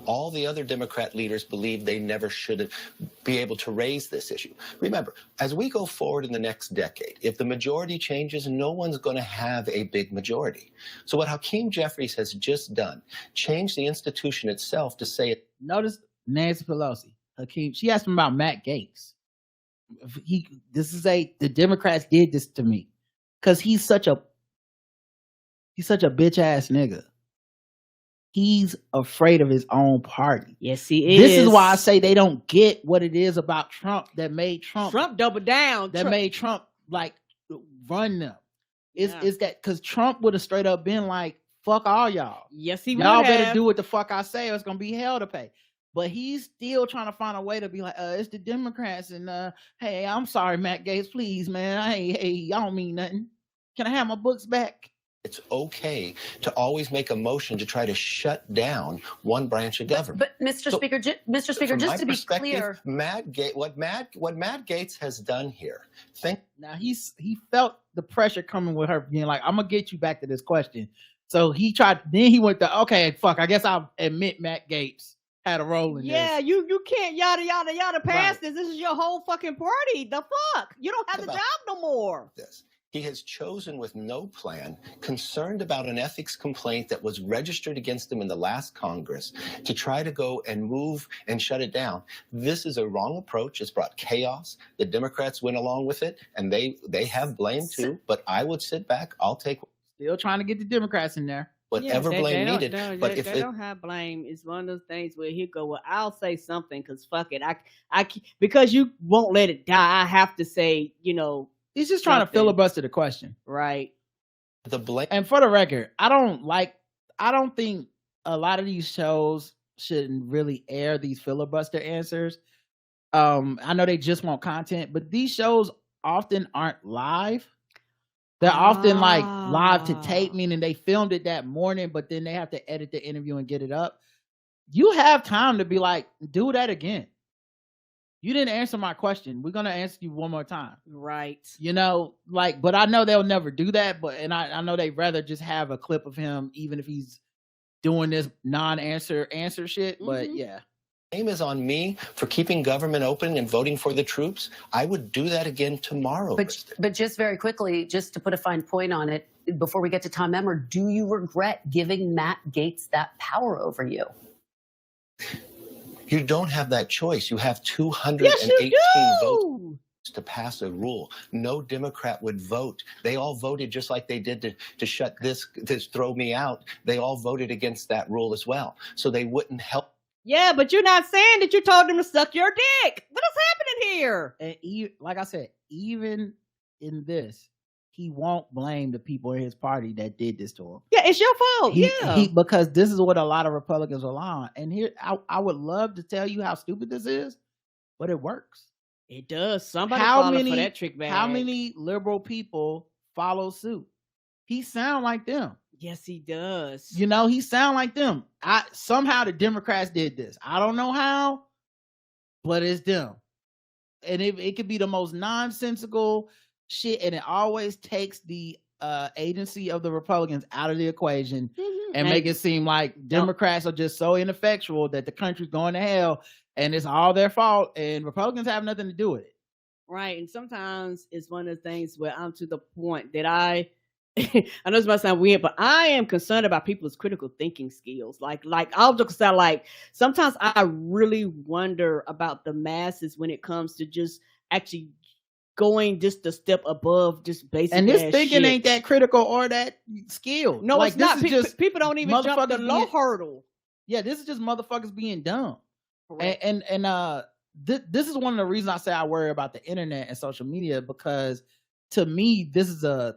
All the other Democrat leaders believe they never should be able to raise this issue. Remember, as we go forward in the next decade, if the majority changes, no one's going to have a big majority. So what Hakeem Jeffries has just done, changed the institution itself to say it. Notice Nancy Pelosi, Hakeem, she asked him about Matt Gaetz. The Democrats did this to me because he's such a bitch ass nigga. He's afraid of his own party. Yes, he is. This is why I say they don't get what it is about Trump that made Trump double down. Made Trump like run them. Is that because Trump would have straight up been like, fuck all y'all. Yes, he would. Y'all better do what the fuck I say or it's gonna be hell to pay. But he's still trying to find a way to be like, it's the Democrats and hey, I'm sorry, Matt Gaetz, please, man. Hey, I don't mean nothing. Can I have my books back? it's okay to always make a motion to try to shut down one branch of government. But Mr. Speaker, Mr. Speaker, just to be clear, what Matt Gaetz has done here. Now he felt the pressure coming with her being like, I'm gonna get you back to this question. So he tried. Then he went to, okay, fuck. I guess I'll admit Matt Gaetz had a role in this. Yeah, you can't yada yada yada past this. This is your whole fucking party. The fuck? You don't have the job no more. This. He has chosen with no plan, concerned about an ethics complaint that was registered against him in the last Congress, to try to go and move and shut it down. This is a wrong approach. It's brought chaos. The Democrats went along with it, and they have blame too. But I would sit back. I'll take. Still trying to get the Democrats in there. Whatever blame needed. But if they don't have blame, it's one of those things where he'll go, well, I'll say something because fuck it. I because you won't let it die. I have to say, he's just trying to filibuster the question. Right. The blame. And for the record, I don't think a lot of these shows shouldn't really air these filibuster answers. I know they just want content, but these shows often aren't live. They're often like live to tape, meaning they filmed it that morning, but then they have to edit the interview and get it up. You have time to be like, do that again. You didn't answer my question. We're going to answer you one more time. Right. But I know they'll never do that. And I know they'd rather just have a clip of him, even if he's doing this non-answer shit. Mm-hmm. But yeah. Blame is on me for keeping government open and voting for the troops. I would do that again tomorrow. But just very quickly, just to put a fine point on it, before we get to Tom Emmer, do you regret giving Matt Gaetz that power over you? You don't have that choice. You have 218 votes to pass a rule. No Democrat would vote. They all voted just like they did to shut this throw me out. They all voted against that rule as well. So they wouldn't help. Yeah, but you're not saying that you told them to suck your dick. What is happening here? And like I said, even in this, he won't blame the people in his party that did this to him. Yeah, it's your fault. Because this is what a lot of Republicans rely on. And here, I would love to tell you how stupid this is, but it works. It does. Somebody fall for that trick bag. How many liberal people follow suit? He sound like them. Yes, he does. He sound like them. Somehow the Democrats did this. I don't know how, but it's them. And it could be the most nonsensical shit, and it always takes the agency of the Republicans out of the equation and make it seem like Democrats are just so ineffectual that the country's going to hell and it's all their fault, and Republicans have nothing to do with it. Right. And sometimes it's one of the things where I'm to the point that I know this might sound weird, but I am concerned about people's critical thinking skills. Like I'll just sound like sometimes I really wonder about the masses when it comes to just actually going just a step above just basic. And this thinking shit. ain't that critical or that skilled. No, like, it's not. Just people don't even jump the low hurdle. Yeah, this is just motherfuckers being dumb. And this is one of the reasons I say I worry about the internet and social media, because to me, this is a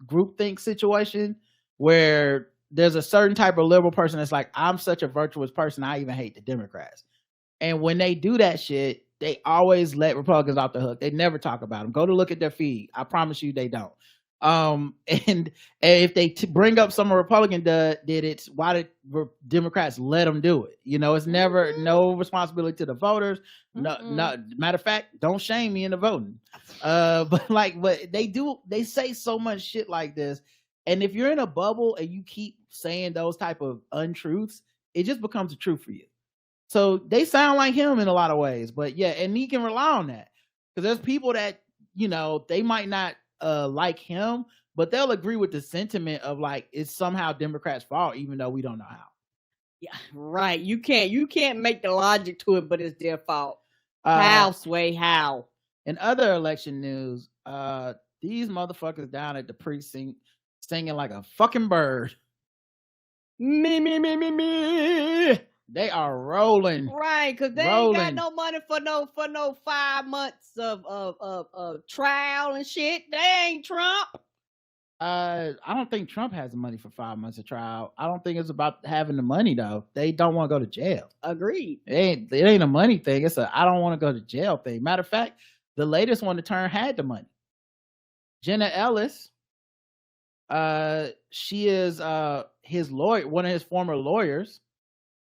groupthink situation where there's a certain type of liberal person that's like, I'm such a virtuous person, I even hate the Democrats. And when they do that shit, they always let Republicans off the hook. They never talk about them. Go to look at their feed. I promise you they don't. And if they bring up some Republican did it, why did Democrats let them do it? It's never no responsibility to the voters. No, matter of fact, don't shame me into voting. But they say so much shit like this. And if you're in a bubble and you keep saying those type of untruths, it just becomes a truth for you. So they sound like him in a lot of ways, but yeah, and he can rely on that because there's people that, they might not like him, but they'll agree with the sentiment of like, it's somehow Democrats' fault, even though we don't know how. Yeah, right. You can't make the logic to it, but it's their fault. How, Sway? How? In other election news, these motherfuckers down at the precinct singing like a fucking bird. Me. They are rolling. Right, because they ain't got no money for no 5 months of trial and shit. They ain't Trump. I don't think Trump has the money for 5 months of trial. I don't think it's about having the money though. They don't want to go to jail. Agreed. It ain't a money thing. It's a I don't want to go to jail thing. Matter of fact, the latest one to turn had the money. Jenna Ellis She is his lawyer, one of his former lawyers.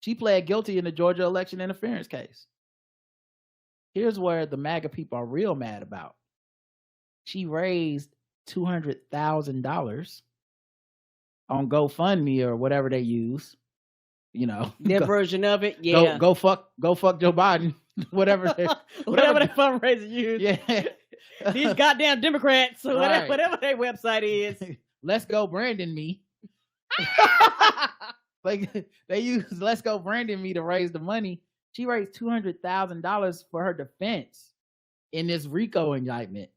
She pled guilty in the Georgia election interference case. Here's where the MAGA people are real mad about. She raised $200,000 on GoFundMe or whatever they use. You know, their version of it. Yeah. Go fuck Joe Biden. whatever the fundraiser use. Yeah. These goddamn Democrats, so Right. whatever their website is. Let's go Brandon me. Like they use Let's Go Brandon me to raise the money. She raised $200,000 for her defense in this RICO indictment.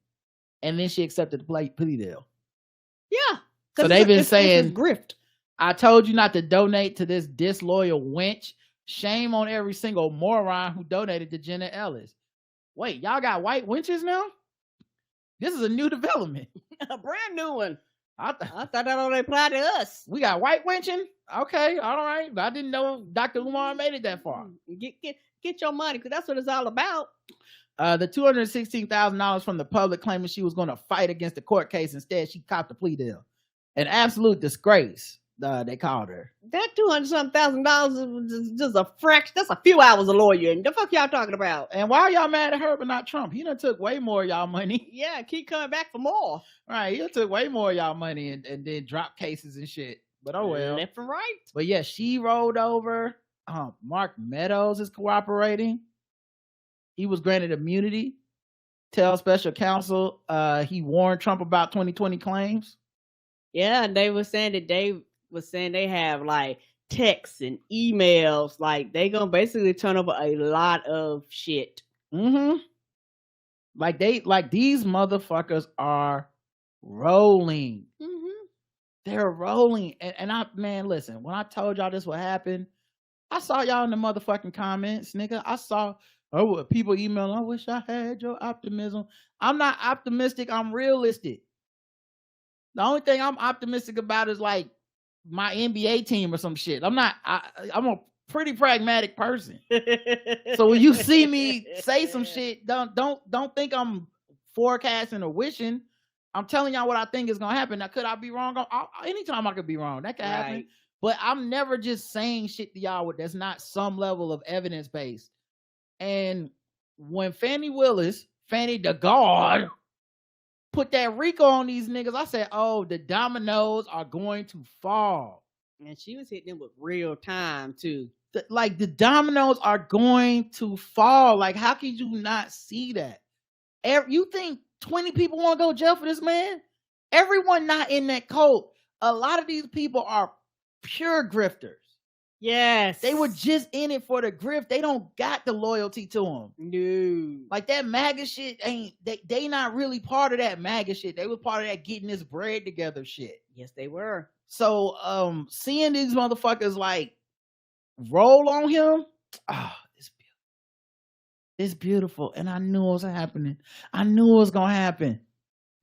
And then she accepted the plea deal. Yeah. So they've been saying, it's grift. I told you not to donate to this disloyal wench. Shame on every single moron who donated to Jenna Ellis. Wait, y'all got white wenches now? This is a new development. A brand new one. I thought that only applied to us. We got white wenching? Okay, all right. I didn't know Dr. Umar made it that far. Get your money, because that's what it's all about. The $216,000 from the public claiming she was going to fight against the court case. Instead, she copped a plea deal. An absolute disgrace, they called her. That $200,000 is just a fraction. That's a few hours of lawyering. The fuck y'all talking about? And why y'all mad at her but not Trump? He done took way more of y'all money. Yeah, keep coming back for more. Right, he done took way more of y'all money and then dropped cases and shit. But oh well. Left and right. But yeah, she rolled over. Mark Meadows is cooperating. He was granted immunity. Tell special counsel he warned Trump about 2020 claims. Yeah, and they were saying that they have like texts and emails, like they gonna basically turn over a lot of shit. Mm-hmm. Like these motherfuckers are rolling. Mm-hmm. They're rolling. And listen, when I told y'all this would happen, I saw y'all in the motherfucking comments, nigga. I saw people emailing, I wish I had your optimism. I'm not optimistic, I'm realistic. The only thing I'm optimistic about is like my NBA team or some shit. I'm a pretty pragmatic person. So when you see me say some shit, don't think I'm forecasting or wishing. I'm telling y'all what I think is gonna happen. Now, could I be wrong? Anytime I could be wrong. That could happen. But I'm never just saying shit to y'all that's not some level of evidence based. And when Fannie the God, put that RICO on these niggas, I said, oh, the dominoes are going to fall. And she was hitting them with real time too. The dominoes are going to fall. Like, how could you not see that? You think 20 people want to go to jail for this man? Everyone not in that cult. A lot of these people are pure grifters. Yes. They were just in it for the grift. They don't got the loyalty to him. No. Like that MAGA shit they not really part of that MAGA shit. They were part of that getting this bread together shit. Yes, they were. So seeing these motherfuckers like roll on him, it's beautiful. And I knew it was happening. I knew it was gonna happen.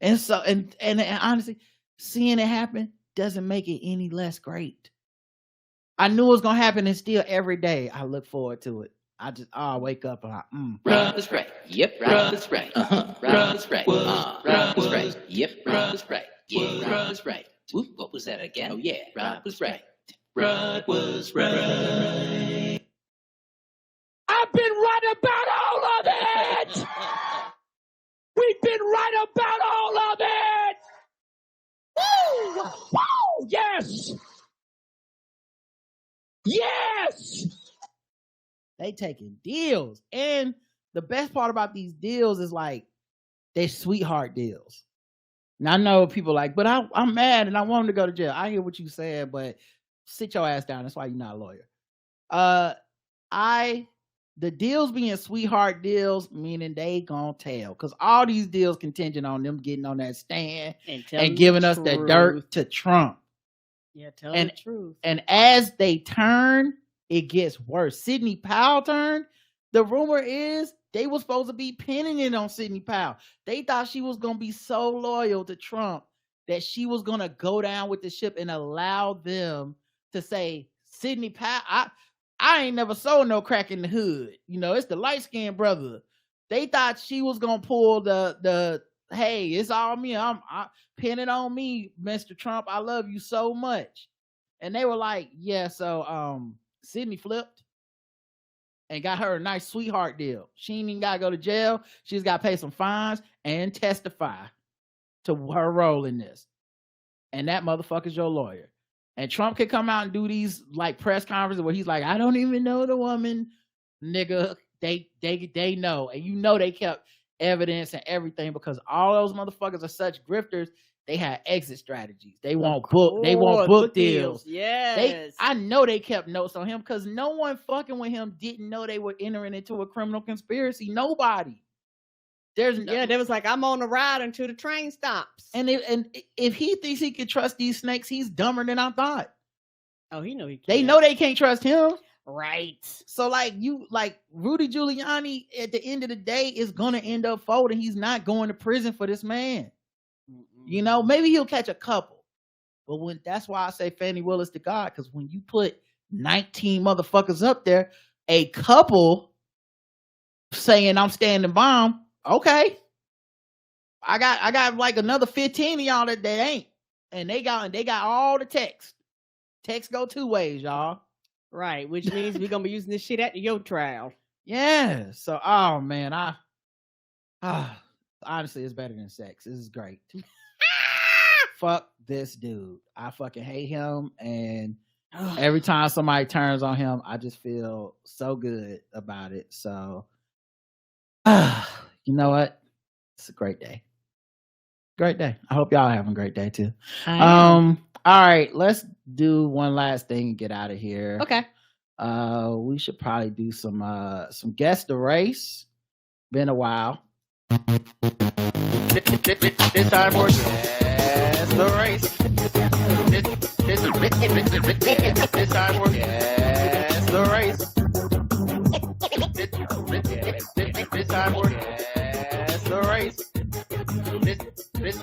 And so and honestly, seeing it happen doesn't make it any less great. I knew it was gonna happen, and still every day I look forward to it. I wake up and That's right. Yep, that's right. That's right. That's right. Yep, that's right. Yeah, that's right. Ooh, what was that again? Oh yeah, Rod was right. Rod was right. I've been right about all of it. We've been right about all of it. Woo! Woo! Yes. Yes. They taking deals. And the best part about these deals is like they're sweetheart deals. Now I know people like, but I'm mad and I want him to go to jail. I hear what you said, but sit your ass down. That's why you're not a lawyer. The deals being sweetheart deals, meaning they gonna tell. Because all these deals contingent on them getting on that stand and giving us the dirt to Trump. Yeah, tell the truth. And as they turn, it gets worse. Sidney Powell turned. The rumor is they were supposed to be pinning it on Sidney Powell. They thought she was going to be so loyal to Trump that she was going to go down with the ship and allow them to say, Sidney Powell, I ain't never sold no crack in the hood. You know, it's the light-skinned brother. They thought she was going to pull the hey, it's all me. I pin it on me, Mr. Trump. I love you so much. And they were like, yeah, so Sydney flipped and got her a nice sweetheart deal. She ain't even gotta go to jail. She's got to pay some fines and testify to her role in this. And that motherfucker's your lawyer. And Trump could come out and do these like press conferences where he's like, I don't even know the woman. Nigga, they know. And you know they kept evidence and everything because all those motherfuckers are such grifters. They had exit strategies. They want book deals. Yes. I know they kept notes on him because no one fucking with him didn't know they were entering into a criminal conspiracy. Nobody. There was like, I'm on the ride until the train stops. And if he thinks he can trust these snakes, he's dumber than I thought. Oh, he know he can't. They know they can't trust him. Right. So like Rudy Giuliani at the end of the day is gonna end up folding. He's not going to prison for this man. You know, maybe he'll catch a couple. But that's why I say Fannie Willis to God, because when you put 19 motherfuckers up there, a couple saying I'm standing by him, okay. I got like another 15 of y'all that ain't. And they got all the text. Text go two ways, y'all. Right, which means we're gonna be using this shit at your trial. Yeah. So oh man, honestly it's better than sex. This is great. Fuck this dude. I fucking hate him, and every time somebody turns on him, I just feel so good about it. So you know what? It's a great day. Great day. I hope y'all having a great day too. All right, let's do one last thing and get out of here. Okay. We should probably do some guess the race. Been a while. This time for guess the race. This time for guess the race. This time for guess the race. This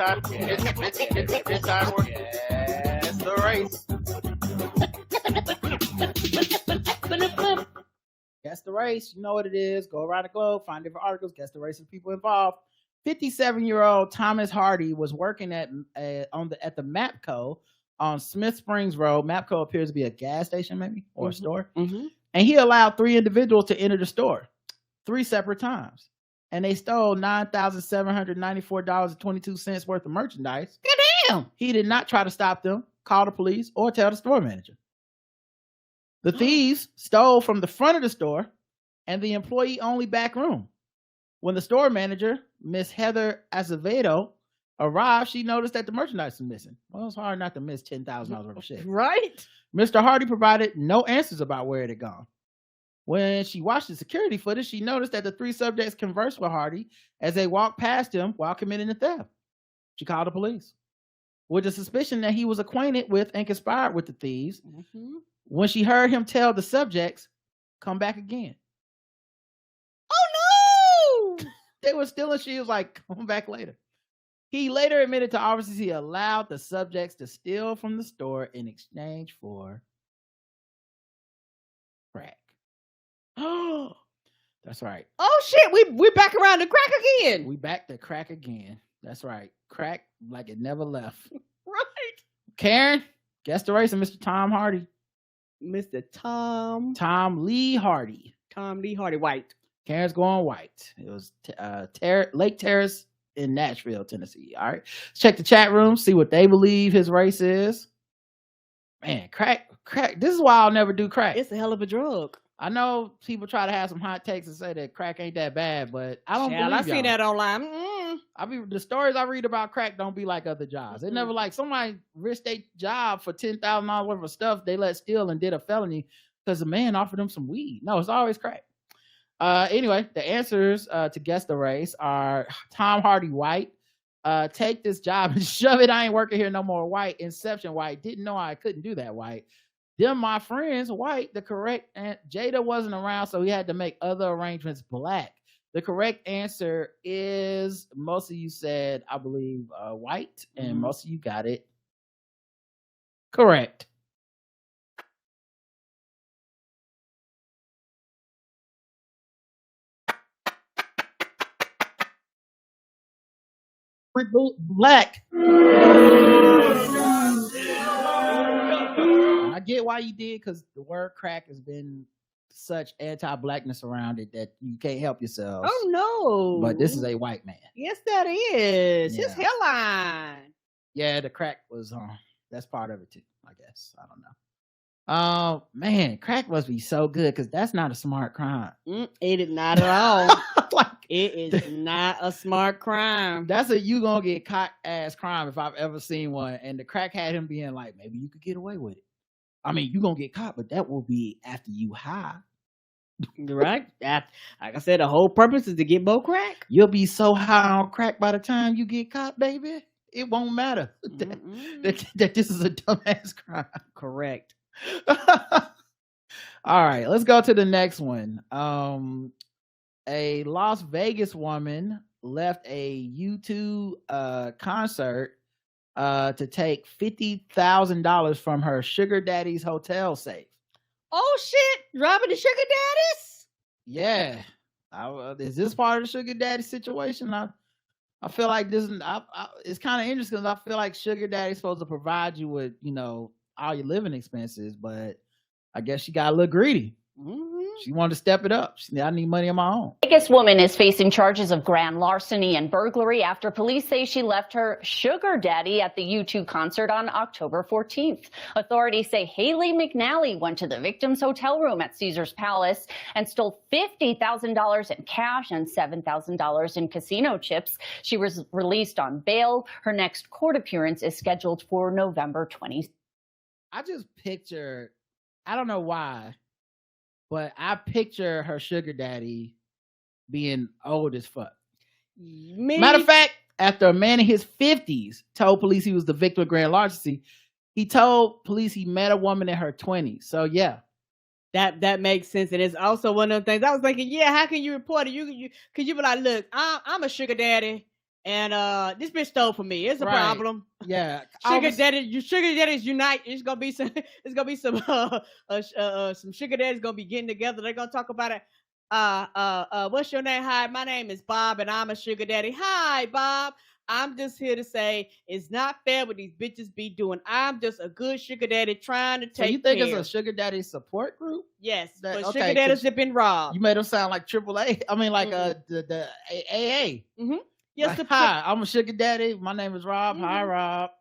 time for guess the race. Guess the race. You know what it is. Go around the globe, find different articles, guess the race of people involved. 57-year-old Thomas Hardy was working at the MAPCO on Smith Springs Road. MAPCO appears to be a gas station, maybe, or a store. Mm-hmm. And he allowed 3 individuals to enter the store 3 separate times. And they stole $9,794.22 worth of merchandise. Goddamn! He did not try to stop them, call the police, or tell the store manager. The thieves stole from the front of the store and the employee-only back room. When the store manager, Miss Heather Azevedo, arrived, she noticed that the merchandise was missing. Well, it's hard not to miss $10,000 worth of shit. Right? Mr. Hardy provided no answers about where it had gone. When she watched the security footage, she noticed that the 3 subjects conversed with Hardy as they walked past him while committing the theft. She called the police with the suspicion that he was acquainted with and conspired with the thieves. Mm-hmm. When she heard him tell the subjects, come back again. Oh no! They were stealing. She was like, come back later. He later admitted to officers he allowed the subjects to steal from the store in exchange for crack. Oh, that's right. Oh shit, we back around to crack again. We back to crack again. That's right. Crack like it never left. Right. Karen, guess the race of Mr. Tom Hardy. Mr. Tom Lee Hardy. Tom Lee Hardy, white. Karen's going white. It was Lake Terrace in Nashville, Tennessee. All right. Let's check the chat room, see what they believe his race is. Man, crack. This is why I'll never do crack. It's a hell of a drug. I know people try to have some hot takes and say that crack ain't that bad, but I don't believe I've seen y'all. that online. The stories I read about crack don't be like other jobs. They never like somebody risked their job for $10,000 worth of stuff they let steal and did a felony because the man offered them some weed. No, it's always crack. Anyway, the answers to guess the race are Tom Hardy white. Take this job and shove it. I ain't working here no more white. Inception white. Didn't know I couldn't do that white. Them my friends white. The correct Jada wasn't around, so he had to make other arrangements black. The correct answer is most of you said, I believe, white, and most of you got it correct. black. I get why you did, because the word crack has been such anti-blackness around it that you can't help yourselves. Oh no! But this is a white man. Yes, that is his Yeah. hairline. Yeah, the crack was that's part of it too, I guess. I don't know. Man, crack must be so good, because that's not a smart crime. It is not at all. It is not a smart crime. That's a you gonna get caught ass crime if I've ever seen one. And the crack had him being like, maybe you could get away with it. I mean, you gonna get caught, but that will be after you high. Right? Like I said, the whole purpose is to get more crack. You'll be so high on crack by the time you get caught, baby. It won't matter that this is a dumbass crime. Correct. All right, let's go to the next one. A Las Vegas woman left a U2 concert to take $50,000 from her sugar daddy's hotel safe. Oh shit! Robbing the sugar daddies? Yeah. Is this part of the sugar daddy situation? I feel like this is it's kind of interesting, because I feel like sugar daddy's supposed to provide you with, all your living expenses, but I guess she got a little greedy. She wanted to step it up. She said, I need money on my own. Vegas woman is facing charges of grand larceny and burglary after police say she left her sugar daddy at the U2 concert on October 14th. Authorities say Haley McNally went to the victim's hotel room at Caesars Palace and stole $50,000 in cash and $7,000 in casino chips. She was released on bail. Her next court appearance is scheduled for November 20th. I just picture, I don't know why, but I picture her sugar daddy being old as fuck. Matter of fact, after a man in his 50s told police he was the victim of grand larceny, he told police he met a woman in her 20s. So yeah. That makes sense. And it's also one of the things I was thinking, yeah, how can you report it? You could you be like, look, I'm a sugar daddy, and this bitch stole from me. It's a problem. Yeah. Sugar daddies unite. It's gonna be some sugar daddies gonna be getting together. They're gonna talk about it. What's your name? Hi, my name is Bob, and I'm a sugar daddy. Hi, Bob. I'm just here to say it's not fair what these bitches be doing. I'm just a good sugar daddy trying to take. So you think care. it's a sugar daddy support group? Yes, but sugar daddies have been robbed. You made them sound like AAA. I mean, like the AA. Mm-hmm. Yes. Like, hi, I'm a sugar daddy. My name is Rob. Hi, Rob.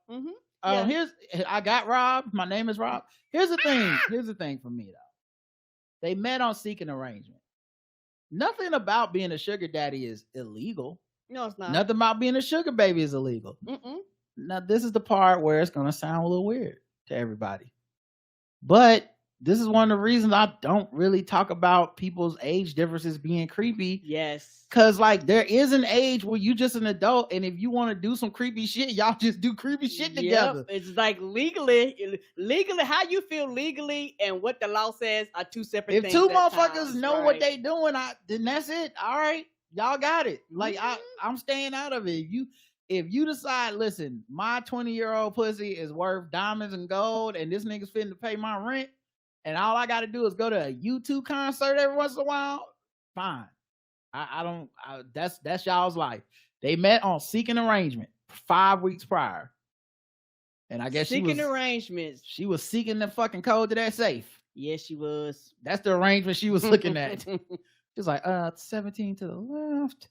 I got Rob. My name is Rob. Here's the thing. Here's the thing for me though. They met on seeking arrangement. Nothing about being a sugar daddy is illegal. No, it's not. Nothing about being a sugar baby is illegal. Now, this is the part where it's going to sound a little weird to everybody. But this is one of the reasons I don't really talk about people's age differences being creepy. Yes. Because, like, there is an age where you just an adult, and if you want to do some creepy shit, y'all just do creepy shit together. It's like legally, how you feel legally and what the law says are two separate things. If two motherfuckers know what they doing, then that's it. All right. Y'all got it. Like, I'm staying out of it. If you decide, listen, my 20-year-old pussy is worth diamonds and gold, and this nigga's fitting to pay my rent, and all I got to do is go to a U2 concert every once in a while, fine. That's y'all's life. They met on seeking arrangement 5 weeks prior. And I guess arrangements. She was seeking the fucking code to that safe. Yes, she was. That's the arrangement she was looking at. She's like, 17 to the left.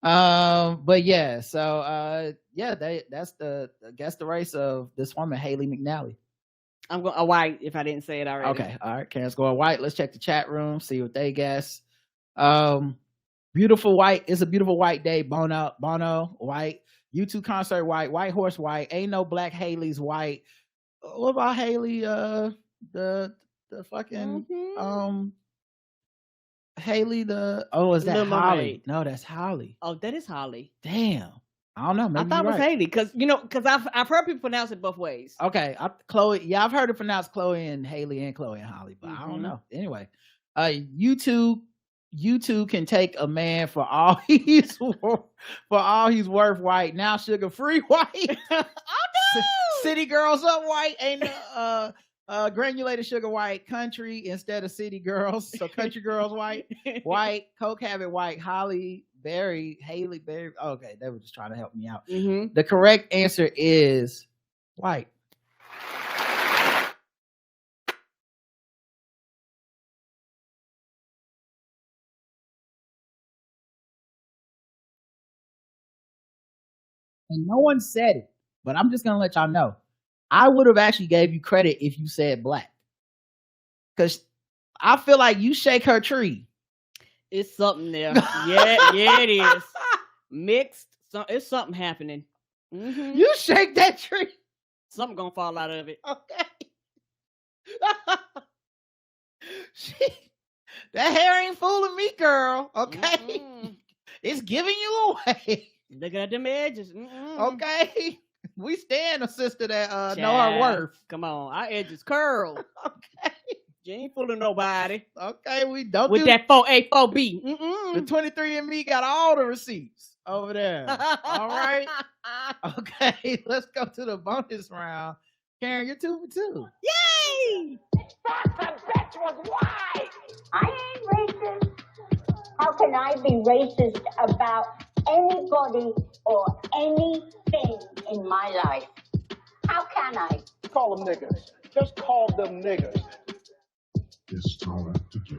But yeah, so that's the race of this woman, Haley McNally. I'm going a white if I didn't say it already. Okay, all right. Karen's going white. Let's check the chat room, see what they guess. Beautiful white. It's a beautiful white day. Bono, white. U2 concert, white horse, white. Ain't no black Haley's white. What about Haley? The fucking Haley, is that Little Holly? Mermaid. No, that's Holly. Oh, that is Holly. Damn. I don't know. Maybe I thought it was right. Haley because I've heard people pronounce it both ways. Okay, Chloe. Yeah, I've heard it pronounced Chloe and Haley and Chloe and Holly, but I don't know. Anyway, U2 can take a man for all he's worth. White now, sugar free white. Oh no! City girls up white. Ain't granulated sugar white. Country instead of city girls. So country girls white. White Coke habit white. Holly Haley Berry. Okay, they were just trying to help me out. Mm-hmm. The correct answer is white. And no one said it, but I'm just gonna let y'all know. I would have actually gave you credit if you said black, because I feel like you shake her tree. It's something there. yeah, it is mixed. It's something happening. Mm-hmm. You shake that tree, something gonna fall out of it. Okay. That hair ain't fooling me, girl. Okay, it's giving you away. Look at them edges. Okay, we stand a sister that know her worth. Come on, our edges curl. Okay, you ain't fooling nobody. Okay, we don't with that 4A 4B. The 23andMe got all the receipts over there. All right. Okay, let's go to the bonus round. Karen, you're 2 for 2. Yay! That bitch was white. I ain't racist. How can I be racist about anybody or anything in my life? How can I? Call them niggas. Just call them niggas.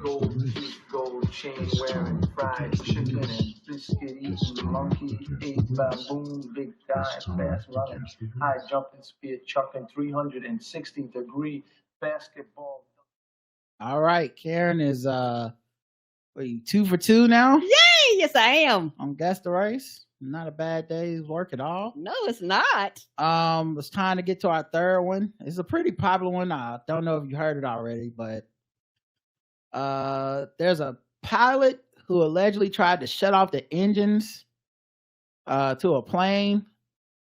Gold teeth, gold chain wearing, fried chicken and biscuit eating, monkey ate baboon, big time, fast running, high jumping, spear chucking, 360-degree basketball. All right, Karen is what are you, 2 for 2 now? Yay! Yes, I am. On Guess the Race. Not a bad day's work at all. No, it's not. It's time to get to our third one. It's a pretty popular one. I don't know if you heard it already, but there's a pilot who allegedly tried to shut off the engines to a plane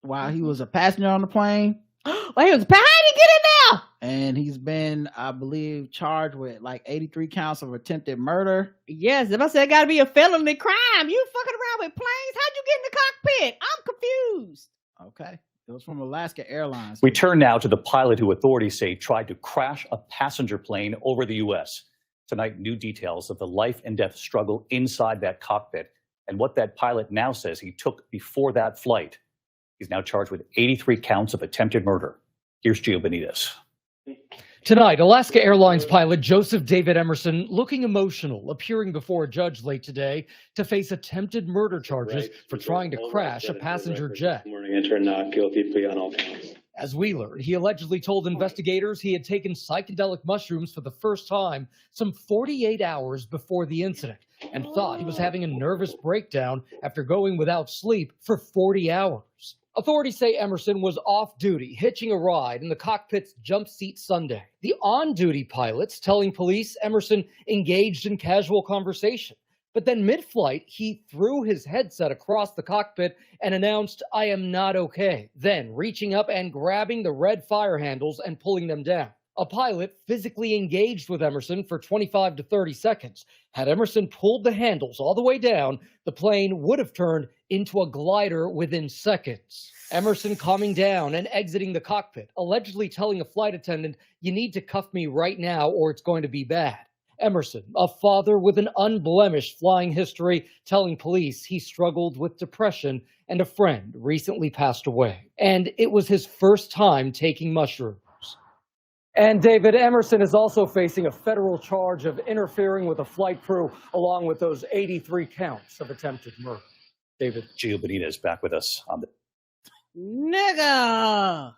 while he was a passenger on the plane. Well, he was how did he get in there? And he's been, I believe, charged with like 83 counts of attempted murder. Yes, if I said it got to be a felony crime, you fucking around with planes? How'd you get in the cockpit? I'm confused. Okay. It was from Alaska Airlines. We turn now to the pilot who authorities say tried to crash a passenger plane over the U.S. Tonight, new details of the life and death struggle inside that cockpit and what that pilot now says he took before that flight. He's now charged with 83 counts of attempted murder. Here's Gio Benitez. Tonight, Alaska Airlines pilot Joseph David Emerson looking emotional, appearing before a judge late today to face attempted murder charges for trying to crash a passenger jet. Enter not guilty plea on all counts. As we learned, he allegedly told investigators he had taken psychedelic mushrooms for the first time some 48 hours before the incident and thought he was having a nervous breakdown after going without sleep for 40 hours. Authorities say Emerson was off duty, hitching a ride in the cockpit's jump seat Sunday. The on-duty pilots telling police Emerson engaged in casual conversation. But then mid-flight, he threw his headset across the cockpit and announced, "I am not okay," then reaching up and grabbing the red fire handles and pulling them down. A pilot physically engaged with Emerson for 25 to 30 seconds. Had Emerson pulled the handles all the way down, the plane would have turned into a glider within seconds. Emerson calming down and exiting the cockpit, allegedly telling a flight attendant, "You need to cuff me right now or it's going to be bad." Emerson, a father with an unblemished flying history, telling police he struggled with depression and a friend recently passed away. And it was his first time taking mushrooms. And David Emerson is also facing a federal charge of interfering with a flight crew, along with those 83 counts of attempted murder. David. Gio Benitez back with us on the Nigga.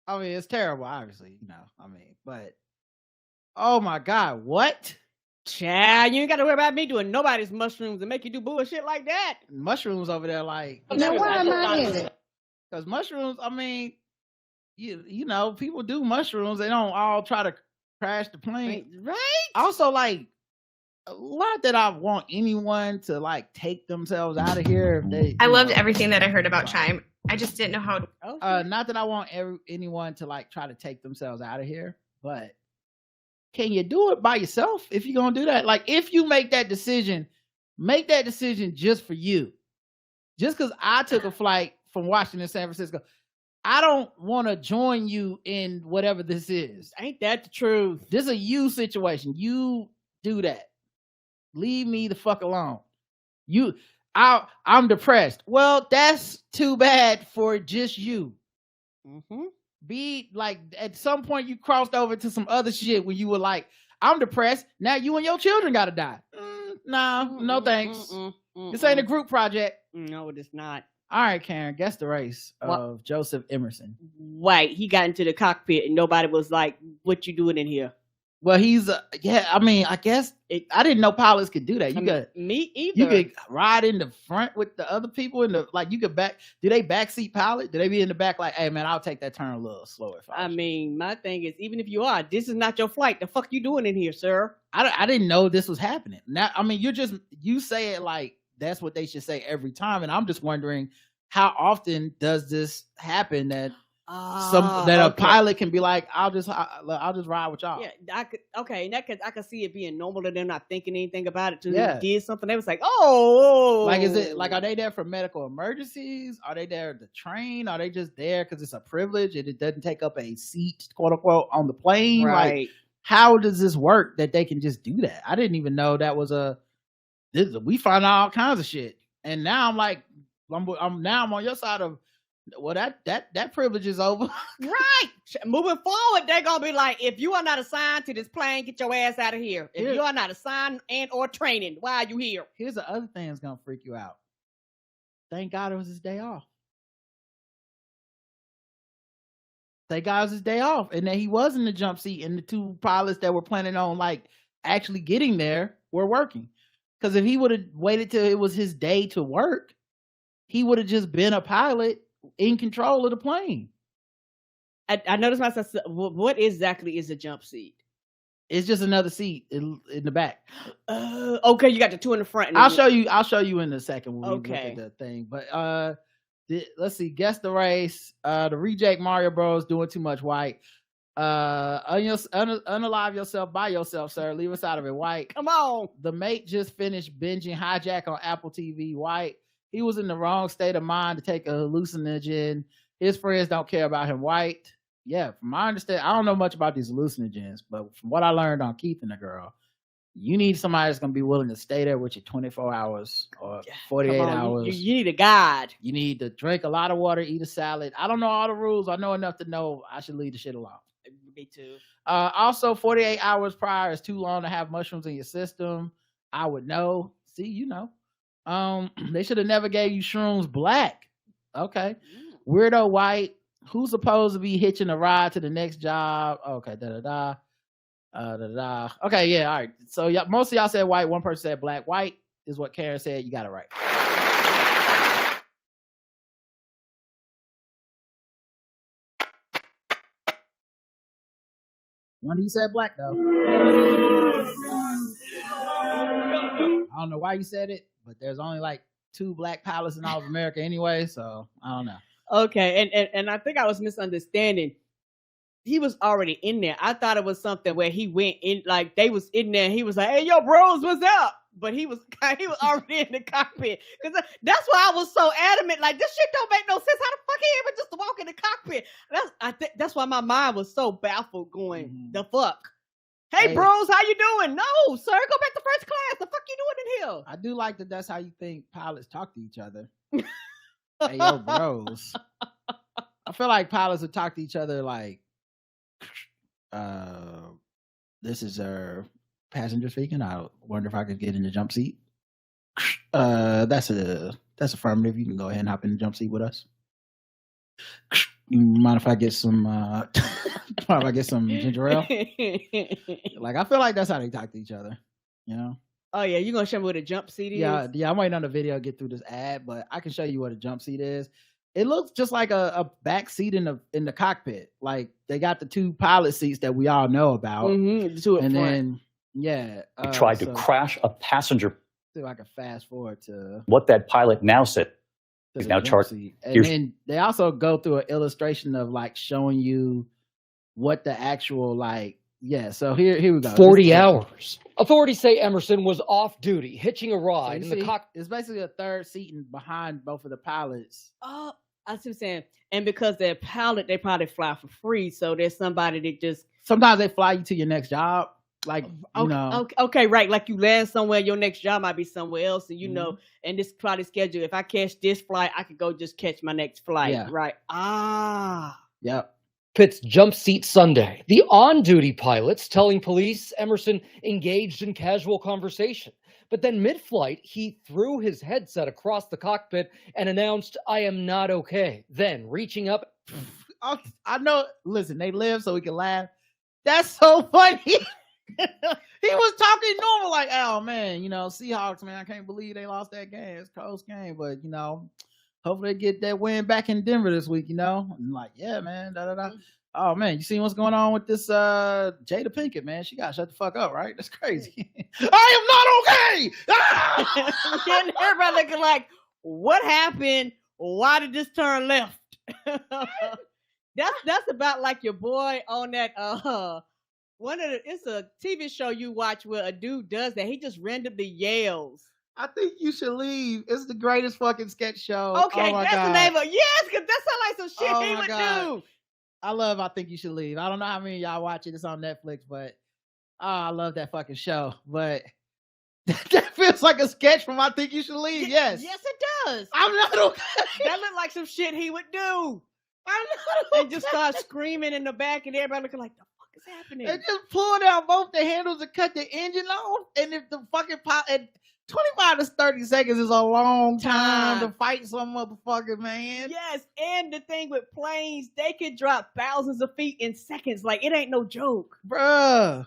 I mean, it's terrible, obviously, but oh my God, what? Child, you ain't got to worry about me doing nobody's mushrooms and make you do bullshit like that. Mushrooms over there, like. Now, why am I in it? Because mushrooms, I mean, you know, people do mushrooms. They don't all try to crash the plane. Right? Also, like, a lot that I want anyone to, like, take themselves out of here. If they, I loved everything that I heard about Chime. I just didn't know how to. Not that I want anyone to, like, try to take themselves out of here, but can you do it by yourself if you're going to do that? Like, if you make that decision just for you. Just because I took a flight from Washington to San Francisco, I don't want to join you in whatever this is. Ain't that the truth? This is a you situation. You do that. Leave me the fuck alone. I'm depressed. Well, that's too bad for just you. Mm-hmm. Be like, at some point you crossed over to some other shit where you were like, I'm depressed. Now you and your children gotta die. No thanks. This ain't a group project. No, it is not. All right, Karen, guess the race of Joseph Emerson. Right. He got into the cockpit and nobody was like, what you doing in here? Well, he's I guess I didn't know pilots could do that. Me either. You could ride in the front with the other people in the, like, you could do they backseat pilot? Do they be in the back like, hey man, I'll take that turn a little slower? My thing is, even if you are, this is not your flight. The fuck you doing in here, sir? I didn't know this was happening. Now, I mean, you say it like that's what they should say every time, and I'm just wondering how often does this happen that a pilot can be like, I'll just ride with y'all. Yeah, I could. Okay, in that case, I could see it being normal to them not thinking anything about it. Yeah. Did something, they was like, oh, like, is it like, are they there for medical emergencies? Are they there to train? Are they just there because it's a privilege and it doesn't take up a seat, quote unquote, on the plane? Right. Like, how does this work that they can just do that? I didn't even know that was we find out all kinds of shit, and now I'm like, I'm on your side of. Well, that privilege is over. Right. Moving forward, they're gonna be like, if you are not assigned to this plane, get your ass out of here. If you are not assigned and or training, why are you here? Here's the other thing that's gonna freak you out. Thank God it was his day off. Thank God it was his day off, and that he was in the jump seat, and the two pilots that were planning on like actually getting there were working. Because if he would have waited till it was his day to work, he would have just been a pilot in control of the plane. I noticed myself. What exactly is a jump seat? It's just another seat in the back. Okay, you got the two in the front. I'll show you in a second when we look Okay. at the thing. But let's see. Guess the race. The reject Mario Bros doing too much white. Unalive yourself by yourself, sir. Leave us out of it. White. Come on. The mate just finished binging Hijack on Apple TV. White. He was in the wrong state of mind to take a hallucinogen. His friends don't care about him. White. Yeah, from my understanding, I don't know much about these hallucinogens, but from what I learned on Keith and the Girl, you need somebody that's going to be willing to stay there with you 24 hours or 48 hours. You need a guide. You need to drink a lot of water, eat a salad. I don't know all the rules. I know enough to know I should leave the shit alone. Me too. Also, 48 hours prior is too long to have mushrooms in your system. I would know. See, you know. They should have never gave you shrooms black. Okay. Weirdo white. Who's supposed to be hitching a ride to the next job? Okay. Okay, yeah, all right. So most of y'all said white. One person said black. White is what Karen said. You got it right. One of you said black though. I don't know why you said it, but there's only like 2 black pilots in all of America anyway, so I don't know. Okay, and I think I was misunderstanding. He was already in there. I thought it was something where he went in, like they was in there. And he was like, "Hey, yo, bros, what's up?" But he was already in the cockpit. Because that's why I was so adamant. Like, this shit don't make no sense. How the fuck he ever just walk in the cockpit? That's why my mind was so baffled. Going, the fuck. Hey, bros, how you doing? No, sir, go back to first class. The fuck you doing in here? I do like that. That's how you think pilots talk to each other. Hey, yo, bros. I feel like pilots would talk to each other like, this is our passenger speaking. I wonder if I could get in the jump seat. That's affirmative. You can go ahead and hop in the jump seat with us. You mind if I get some ginger ale? Like, I feel like that's how they talk to each other, you know? Oh yeah, you gonna show me what a jump seat is? Yeah, I'm waiting on the video to get through this ad, but I can show you what a jump seat is. It looks just like a back seat in the cockpit. Like, they got the 2 pilot seats that we all know about. Mm-hmm. Then yeah, tried to crash a passenger. See if I can fast forward to what that pilot now said. He's now charged. And then they also go through an illustration of like showing you what the actual so here we go. 40 hours. Authorities say Emerson was off duty, hitching a ride in the cockpit. It's basically a third seat behind both of the pilots. I see what you're saying. And because they're pilot, they probably fly for free. So there's somebody that just sometimes they fly you to your next job. Like, you know. Okay, right. Like you land somewhere, your next job might be somewhere else, and you know, and this probably schedule. If I catch this flight, I could go just catch my next flight. Yeah. Right. Yep. Pitt's Jump Seat Sunday. The on-duty pilot's telling police Emerson engaged in casual conversation. But then mid-flight, he threw his headset across the cockpit and announced, "I am not okay." Then, reaching up... I know, listen, they live so we can laugh. That's so funny. He was talking normal, like, oh, man, you know, Seahawks, man, I can't believe they lost that game. It's a close game, but, you know, hopefully they get that win back in Denver this week, you know? I'm like, yeah, man, da-da-da. Oh, man, you see what's going on with this Jada Pinkett, man? She got to shut the fuck up, right? That's crazy. I am not okay! Ah! And everybody looking like, what happened? Why did this turn left? That's about like your boy on that it's a TV show you watch where a dude does that. He just randomly yells. I think you should leave. It's the greatest fucking sketch show. Okay, oh that's God. the name of because that sounds like some shit he would do. I love I Think You Should Leave. I don't know how many of y'all watch it. It's on Netflix, but I love that fucking show. But that feels like a sketch from I Think You Should Leave. Yes. Yes, it does. I'm not okay. That looked like some shit he would do. I'm not okay. And just start screaming in the back and everybody looking like, the fuck is happening? They just pulled out both the handles and cut the engine off. And if the fucking 25 to 30 seconds is a long time to fight some motherfucker, man. Yes, and the thing with planes, they can drop thousands of feet in seconds. Like, it ain't no joke. Bruh,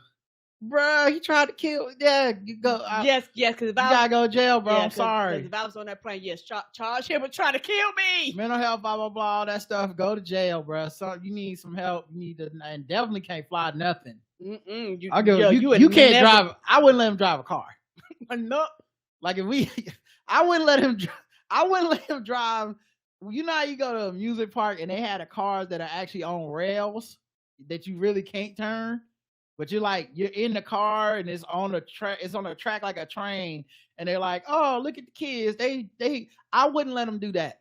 he tried to kill. Yeah, you go. Yes, because if I gotta go to jail, bro. I'm sorry. If I was on that plane, yes, charge him with trying to kill me. Mental health, blah, blah, blah, all that stuff. Go to jail, bro. So you need some help. You need to, and definitely can't fly nothing. You can't drive. I wouldn't let him drive a car. No. Like I wouldn't let him drive. You know how you go to a music park and they had the cars that are actually on rails that you really can't turn, but you're in the car and it's on a track like a train, and they're like, oh, look at the kids. I wouldn't let them do that.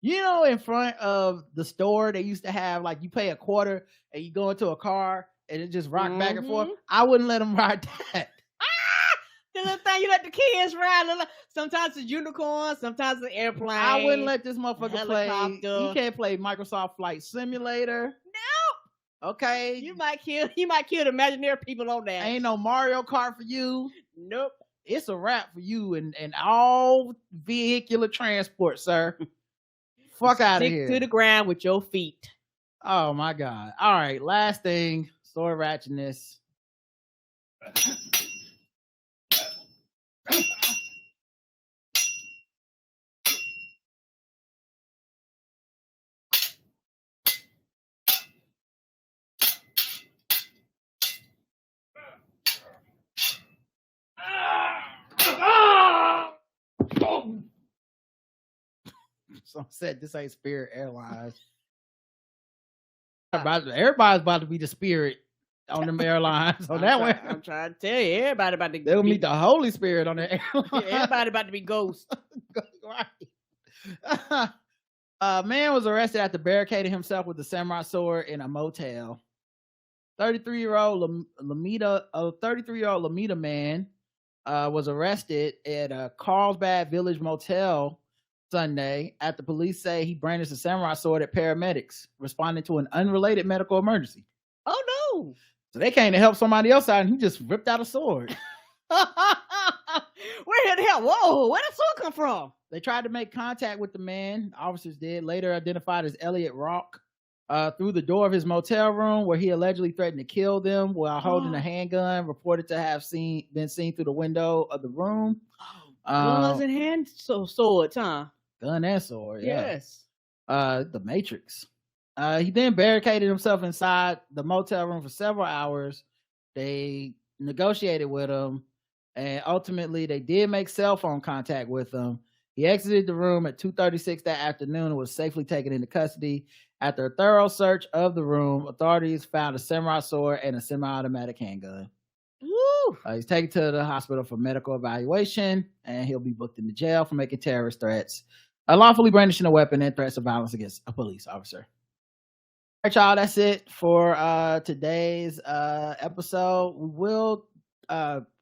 You know, in front of the store, they used to have like you pay $0.25 and you go into a car and it just rock back and forth. I wouldn't let them ride that. The little thing you let the kids ride. Sometimes it's unicorn, sometimes it's airplane. I wouldn't let this motherfucker play. Helicopter. You can't play Microsoft Flight Simulator. No. Okay. You might kill the imaginary people on that. Ain't no Mario Kart for you. Nope. It's a wrap for you and all vehicular transport, sir. Fuck out of here. Stick to the ground with your feet. Oh my God. All right. Last thing. Story ratchetness. Some said this ain't Spirit Airlines. Everybody's about to be the Spirit on them airlines. On that one, I'm trying to tell you, everybody about to. They'll meet the Holy Spirit on the airline. Everybody about to be ghosts. Right. A man was arrested after barricading himself with a samurai sword in a motel. 33-year-old Lamita man was arrested at a Carlsbad Village motel Sunday after police say he brandished a samurai sword at paramedics responding to an unrelated medical emergency. Oh no! So they came to help somebody else out and he just ripped out a sword. Where the hell? Whoa, where did the sword come from? They tried to make contact with the man. Officers did, later identified as Elliot Rock, through the door of his motel room where he allegedly threatened to kill them while holding a handgun, reported to have been seen through the window of the room. Guns and hand swords, huh? Gun and sword, yeah. Yes. The Matrix. He then barricaded himself inside the motel room for several hours. They negotiated with him, and ultimately they did make cell phone contact with him. He exited the room at 2:36 that afternoon and was safely taken into custody. After a thorough search of the room, authorities found a samurai sword and a semi-automatic handgun. Woo! He's taken to the hospital for medical evaluation, and he'll be booked into jail for making terrorist threats. unlawfully brandishing a weapon and threats of violence against a police officer. All right, y'all, that's it for today's episode. We will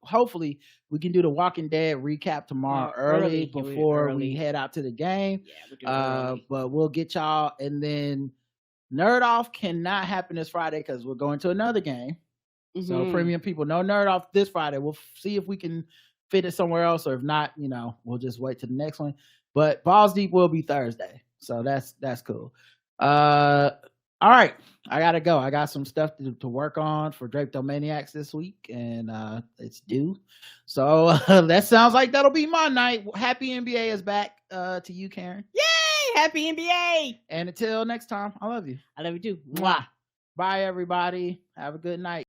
hopefully we can do the Walking Dead recap tomorrow early before we head out to the game. But we'll get y'all, and then Nerd Off cannot happen this Friday because we're going to another game. So premium people, no Nerd Off this Friday. We'll see if we can fit it somewhere else, or if not, we'll just wait to the next one. But Balls Deep will be Thursday, so that's cool. All right, I gotta go. I got some stuff to work on for Drapetomaniacs this week, and it's due. So that sounds like that'll be my night. Happy NBA is back to you, Karen. Yay! Happy NBA! And until next time, I love you. I love you too. Mwah. Bye, everybody. Have a good night.